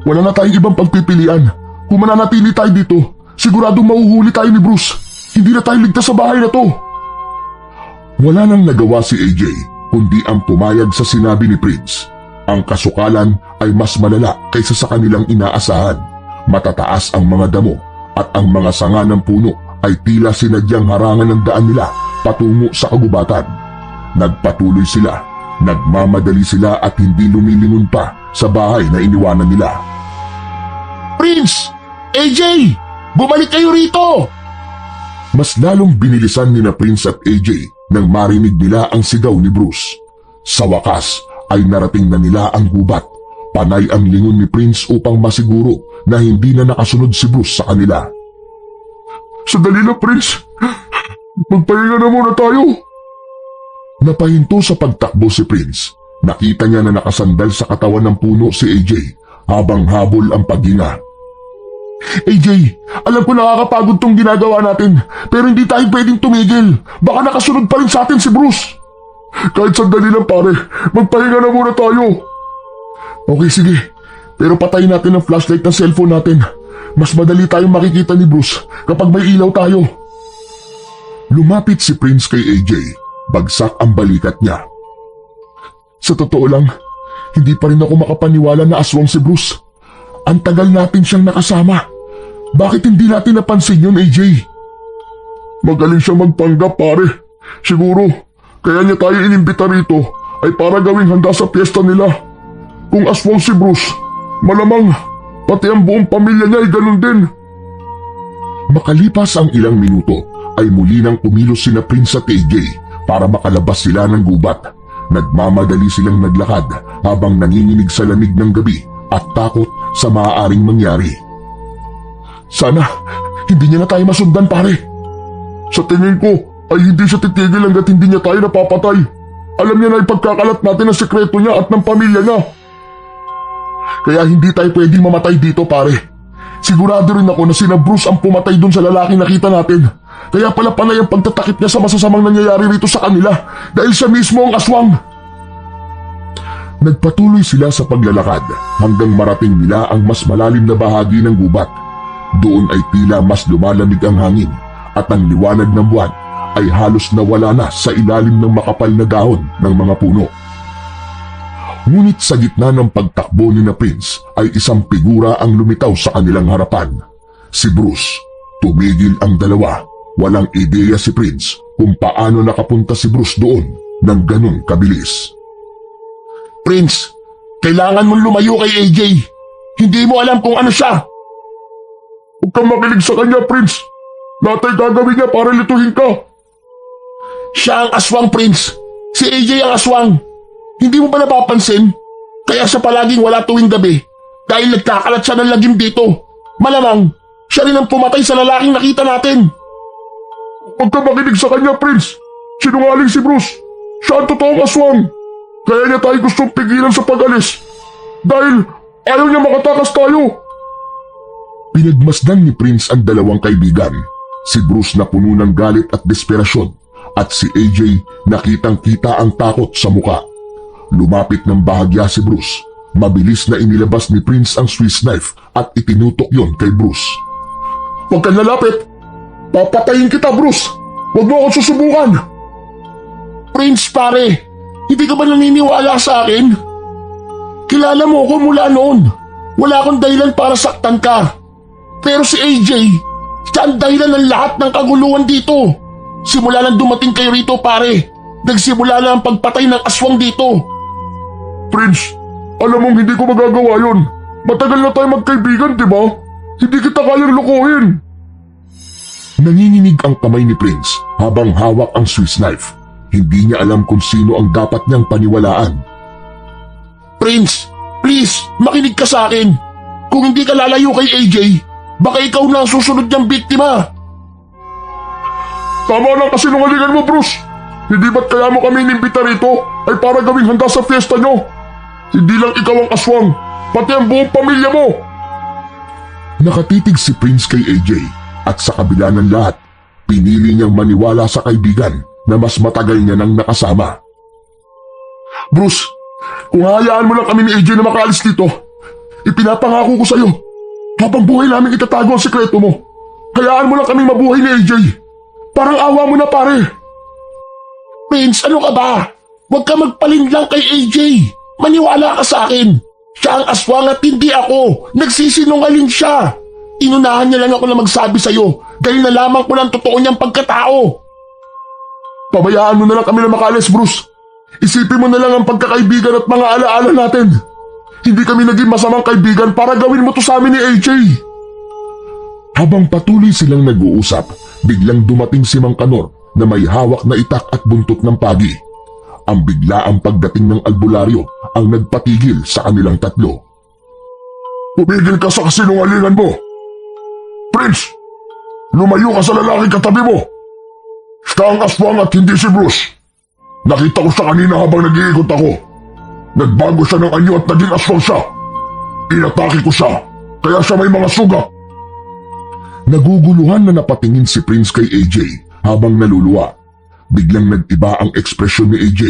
Wala na tayong ibang pagpipilian. Kung mananatili tayo dito, siguradong mahuhuli tayo ni Bruce. Hindi na tayo ligtas sa bahay na to. Wala nang nagawa si AJ kundi ang pumayag sa sinabi ni Prince. Ang kasukalan ay mas malala kaysa sa kanilang inaasahan. Matataas ang mga damo at ang mga sanga ng puno ay tila sinadyang harangan ng daan nila patungo sa kagubatan. Nagpatuloy sila. Nagmamadali sila at hindi lumilingon pa sa bahay na iniwanan nila. Prince! AJ! Bumalik kayo rito! Mas lalong binilisan ni na Prince at AJ nang marinig nila ang sigaw ni Bruce. Sa wakas ay narating na nila ang gubat. Panay ang lingon ni Prince upang masiguro na hindi na nakasunod si Bruce sa kanila. Sandali na, Prince. Magpahinga na muna tayo. Napahinto sa pagtakbo si Prince. Nakita niya na nakasandal sa katawan ng puno si AJ habang habol ang paghinga. AJ, alam ko nakakapagod tong ginagawa natin, pero hindi tayo pwedeng tumigil. Baka nakasunod pa rin sa atin si Bruce. Kahit sandali lang pare, magpahinga na muna tayo. Okay, sige. Pero patayin natin ang flashlight ng cellphone natin. Mas madali tayong makikita ni Bruce kapag may ilaw tayo. Lumapit si Prince kay AJ. Bagsak ang balikat niya. Sa totoo lang, hindi pa rin ako makapaniwala na aswang si Bruce. Ang tagal natin siyang nakasama. Bakit hindi natin napansin yun, AJ? Magaling siyang magpanggap, pare. Siguro, kaya niya tayo inimbita rito ay para gawing handa sa piyesta nila. Kung aswang si Bruce, malamang pati ang buong pamilya niya ay ganun din. Makalipas ang ilang minuto ay muli nang kumilos sina Prince at AJ para makalabas sila ng gubat. Nagmamadali silang naglakad habang nanginginig sa lamig ng gabi at takot sa maaaring mangyari. Sana hindi niya na tayo masundan, pare. Sa tingin ko ay hindi siya titigil hanggat hindi niya tayo napapatay. Alam niya na ipagkakalat natin ang sekreto niya at ng pamilya niya. Kaya hindi tayo pwedeng mamatay dito, pare. Sigurado rin ako na sina Bruce ang pumatay dun sa lalaking nakita natin. Kaya pala panay ang pagtatakip niya sa masasamang nangyayari rito sa kanila dahil siya mismo ang aswang. Nagpatuloy sila sa paglalakad hanggang marating nila ang mas malalim na bahagi ng gubat. Doon ay tila mas lumalamig ang hangin at ang liwanag ng buwan ay halos nawala na sa ilalim ng makapal na dahon ng mga puno. Ngunit sa gitna ng pagtakbo ni na Prince ay isang figura ang lumitaw sa kanilang harapan. Si Bruce. Tumigil ang dalawa. Walang ideya si Prince kung paano nakapunta si Bruce doon ng ganun kabilis. Prince, kailangan mong lumayo kay AJ. Hindi mo alam kung ano siya. Huwag kang makinig sa kanya, Prince. Lahat ay gagawin niya para lituhin ka. Siya ang aswang, Prince. Si AJ ang aswang. Hindi mo ba napapansin? Kaya siya palaging wala tuwing gabi dahil nagkakalat siya ng lagim dito. Malamang, siya rin ang pumatay sa lalaking nakita natin. Huwag ka makinig sa kanya, Prince. Sinungaling si Bruce. Siya ang totoong aswang. Kaya niya tayo gustong pigilan sa pag-alis. Dahil ayaw niya makatakas tayo. Pinagmasdan ni Prince ang dalawang kaibigan. Si Bruce na puno ng galit at desperasyon at si AJ nakitang-kita ang takot sa muka. Lumapit ng bahagya si Bruce. Mabilis na inilabas ni Prince ang Swiss knife at itinutok yon kay Bruce. Huwag kang lalapit! Papatayin kita, Bruce! Huwag mo akong susubukan! Prince, pare! Hindi ka ba naniniwala sa akin? Kilala mo ako mula noon. Wala akong dahilan para saktan ka. Pero si AJ, siya ang dahilan ng lahat ng kaguluhan dito. Simula nang dumating kayo rito, pare, nagsimula na ang pagpatay ng aswang dito. Prince, alam mong hindi ko magagawa yun. Matagal na tayo magkaibigan, di ba? Hindi kita kayang lukuhin. Nanginginig ang kamay ni Prince habang hawak ang Swiss knife. Hindi niya alam kung sino ang dapat niyang paniwalaan. Prince, please, makinig ka sa akin. Kung hindi ka lalayo kay AJ, baka ikaw na ang susunod niyang biktima. Tama lang kasinungalingan mo, Bruce. Hindi ba't kaya mo kami inimbita rito ay para gawing handa sa fiesta niyo? Hindi lang ikaw ang aswang, pati ang buong pamilya mo. Nakatitig si Prince kay AJ at sa kabila ng lahat, pinili niyang maniwala sa kaibigan na mas matagal niya nang nakasama. Bruce, kung hayaan mo lang kami ni AJ na makaalis dito, ipinapangako ko sa'yo, habang buhay namin itatago ang sekreto mo. Hayaan mo lang kaming mabuhay ni AJ. Parang awa mo na, pare. Prince, ano ka ba? Huwag ka magpalinlang kay AJ. Maniwala ka sa akin. Siya ang aswang at hindi ako. Nagsisinungaling siya. Inunahan niya lang ako na magsabi sa'yo dahil nalaman ko ng totoo niyang pagkatao. Pabayaan mo na lang kami na makaalis, Bruce. Isipin mo na lang ang pagkakaibigan at mga alaala natin. Hindi kami naging masamang kaibigan para gawin mo to sa amin ni AJ. Habang patuloy silang nag-uusap, biglang dumating si Mang Kanor na may hawak na itak at buntot ng pagi. Ang biglaang pagdating ng albularyo ang nagpatigil sa kanilang tatlo. Tumigil ka sa kasinungalingan mo. Prince, lumayo ka sa lalaking katabi mo. Siya ang aswang at hindi si Bruce. Nakita ko siya kanina habang nag-iikot ako. Nagbago siya ng anyo at naging aswang siya. Inatake ko siya, kaya siya may mga sugat. Naguguluhan na napatingin si Prince kay AJ habang naluluwa. Biglang nag-iba ang ekspresyon ni AJ.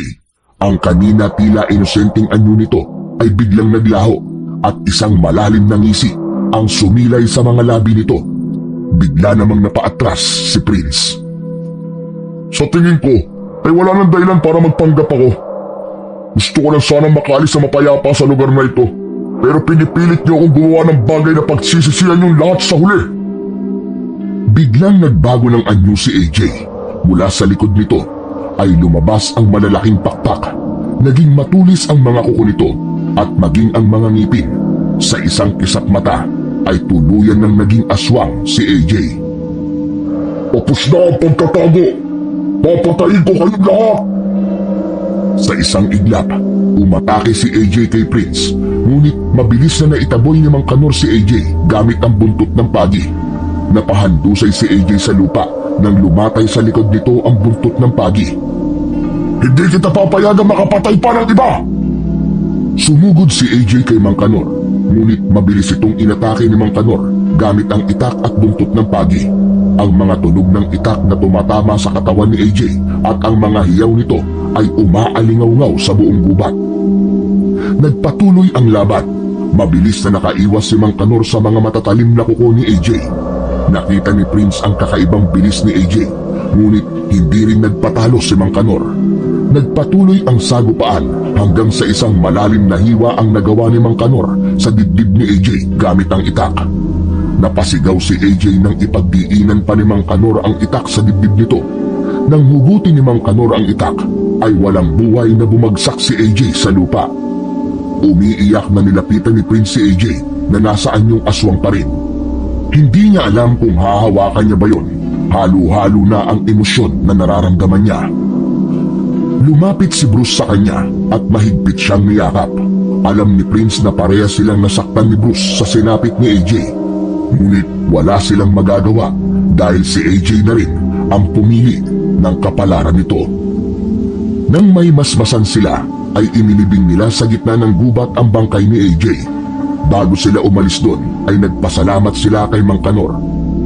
Ang kanina tila inosenteng anyo nito ay biglang naglaho at isang malalim na ngisi ang sumilay sa mga labi nito. Bigla namang napaatras si Prince. Sa tingin ko, ay wala nang dahilan para magpanggap ako. Gusto ko lang sana makaalis na mapayapa sa lugar na ito. Pero pinipilit niyo akong gumawa ng bagay na pagsisisihan yung lahat sa huli. Biglang nagbago ng anyo si AJ. Mula sa likod nito ay lumabas ang malalaking pakpak. Naging matulis ang mga kuko nito at maging ang mga ngipin. Sa isang kisap mata ay tuluyan ng naging aswang si AJ. Tapos na ang pagtatago. Papatayin ko kayong lahat. Sa isang iglap, umatake si AJ kay Prince. Ngunit mabilis na naitaboy ni Mang Kanor si AJ gamit ang buntot ng pagi. Napahandusay si AJ sa lupa nang lumatay sa likod nito ang buntot ng pagi. Hindi kita papayagang makapatay pa ng iba. Sumugod si AJ kay Mang Kanor, ngunit mabilis itong inatake ni Mang Kanor gamit ang itak at buntot ng pagi. Ang mga tunog ng itak na tumatama sa katawan ni AJ at ang mga hiyaw nito ay umaalingaw-ngaw sa buong gubat. Nagpatuloy ang laban. Mabilis na nakaiwas si Mang Kanor sa mga matatalim na kuko ni AJ. Nakita ni Prince ang kakaibang bilis ni AJ, ngunit hindi rin nagpatalo si Mang Kanor. Nagpatuloy ang sagupaan hanggang sa isang malalim na hiwa ang nagawa ni Mang Kanor sa dibdib ni AJ gamit ang itak. Napasigaw si AJ nang ipagdiinan pa ni Mang Kanor ang itak sa dibdib nito. Nang hugutin ni Mang Kanor ang itak, ay walang buhay na bumagsak si AJ sa lupa. Umiiyak na nilapitan ni Prince si AJ na nasaan yung aswang pa rin. Hindi niya alam kung hahawakan niya ba yun. Halo-halo na ang emosyon na nararamdaman niya. Lumapit si Bruce sa kanya at mahigpit siyang niyakap. Alam ni Prince na pareha silang nasaktan ni Bruce sa sinapit ni AJ. Ngunit wala silang magagawa dahil si AJ na rin ang pumili ng kapalaran nito. Nang may masmasan sila, ay inilibing nila sa gitna ng gubat ang bangkay ni AJ. Bago sila umalis doon, ay nagpasalamat sila kay Mang Kanor.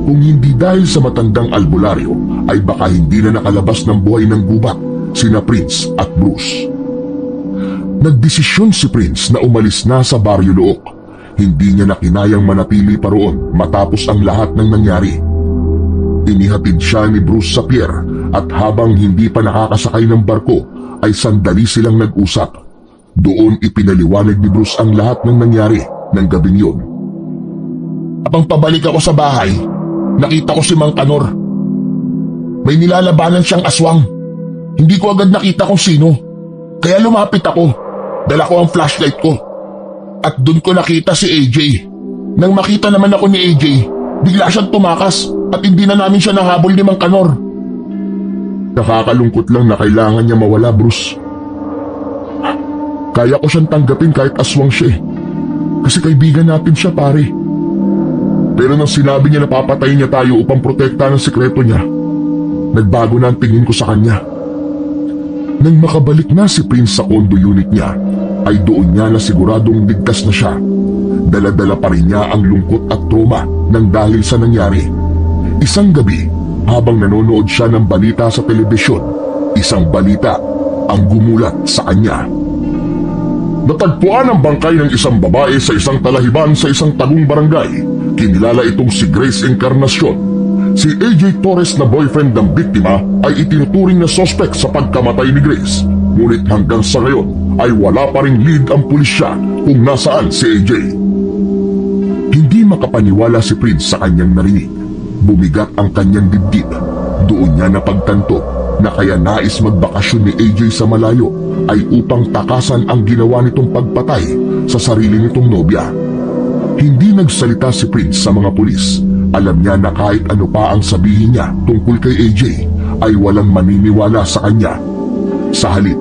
Kung hindi dahil sa matandang albularyo, ay baka hindi na nakalabas ng buhay ng gubat sina Prince at Bruce. Nagdesisyon si Prince na umalis na sa Baryo Look. Hindi niya na kinayang manatili pa roon matapos ang lahat ng nangyari. Inihatid siya ni Bruce sa pier at habang hindi pa nakakasakay ng barko ay sandali silang nag-usap. Doon ipinaliwanag ni Bruce ang lahat ng nangyari ng gabing yun. Habang pabalik ako sa bahay, nakita ko si Mang Kanor. May nilalabanan siyang aswang. Hindi ko agad nakita kung sino. Kaya lumapit ako. Dala ko ang flashlight ko. At doon ko nakita si AJ. Nang makita naman ako ni AJ, bigla siyang tumakas at hindi na namin siya nahabol ni Mang Kanor. Nakakalungkot lang na kailangan niya mawala, Bruce. Kaya ko siyang tanggapin kahit aswang siya eh. Kasi kaibigan natin siya, pare. Pero nang sinabi niya na papatayin niya tayo upang protektahan ang sikreto niya, nagbago na ang tingin ko sa kanya. Nang makabalik na si Prince sa condo unit niya, ay doon niya na siguradong ligtas na siya. Dala-dala pa rin niya ang lungkot at trauma nang dahil sa nangyari. Isang gabi, habang nanonood siya ng balita sa telebisyon, isang balita ang gumulat sa kanya. Natagpuan ang bangkay ng isang babae sa isang talahiban sa isang tagong barangay. Kinilala itong si Grace Encarnacion. Si AJ Torres na boyfriend ng biktima ay itinuturing na sospek sa pagkamatay ni Grace. Ngunit hanggang sa ngayon ay wala pa ring lead ang pulisya kung nasaan si AJ. Hindi makapaniwala si Prince sa kanyang narinig. Bumigat ang kanyang dibdib. Doon niya napagtanto na kaya nais magbakasyon ni AJ sa malayo ay upang takasan ang ginawa nitong pagpatay sa sarili nitong nobya. Hindi nagsalita si Prince sa mga pulis. Alam niya na kahit ano pa ang sabihin niya tungkol kay AJ ay walang maniniwala sa kanya. Sa halip,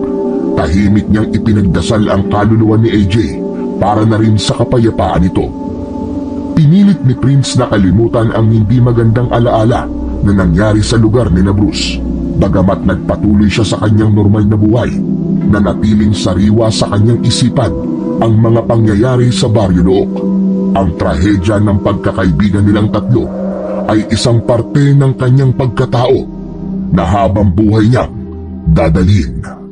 tahimik niyang ipinagdasal ang kaluluwa ni AJ para na rin sa kapayapaan nito. Pinilit ni Prince na kalimutan ang hindi magandang alaala na nangyari sa lugar ni Bruce. Bagamat nagpatuloy siya sa kanyang normal na buhay, nanatiling sariwa sa kanyang isipan ang mga pangyayari sa Baryo Look. Ang trahedya ng pagkakaibigan nilang tatlo ay isang parte ng kanyang pagkatao na habang buhay niyang dadalhin.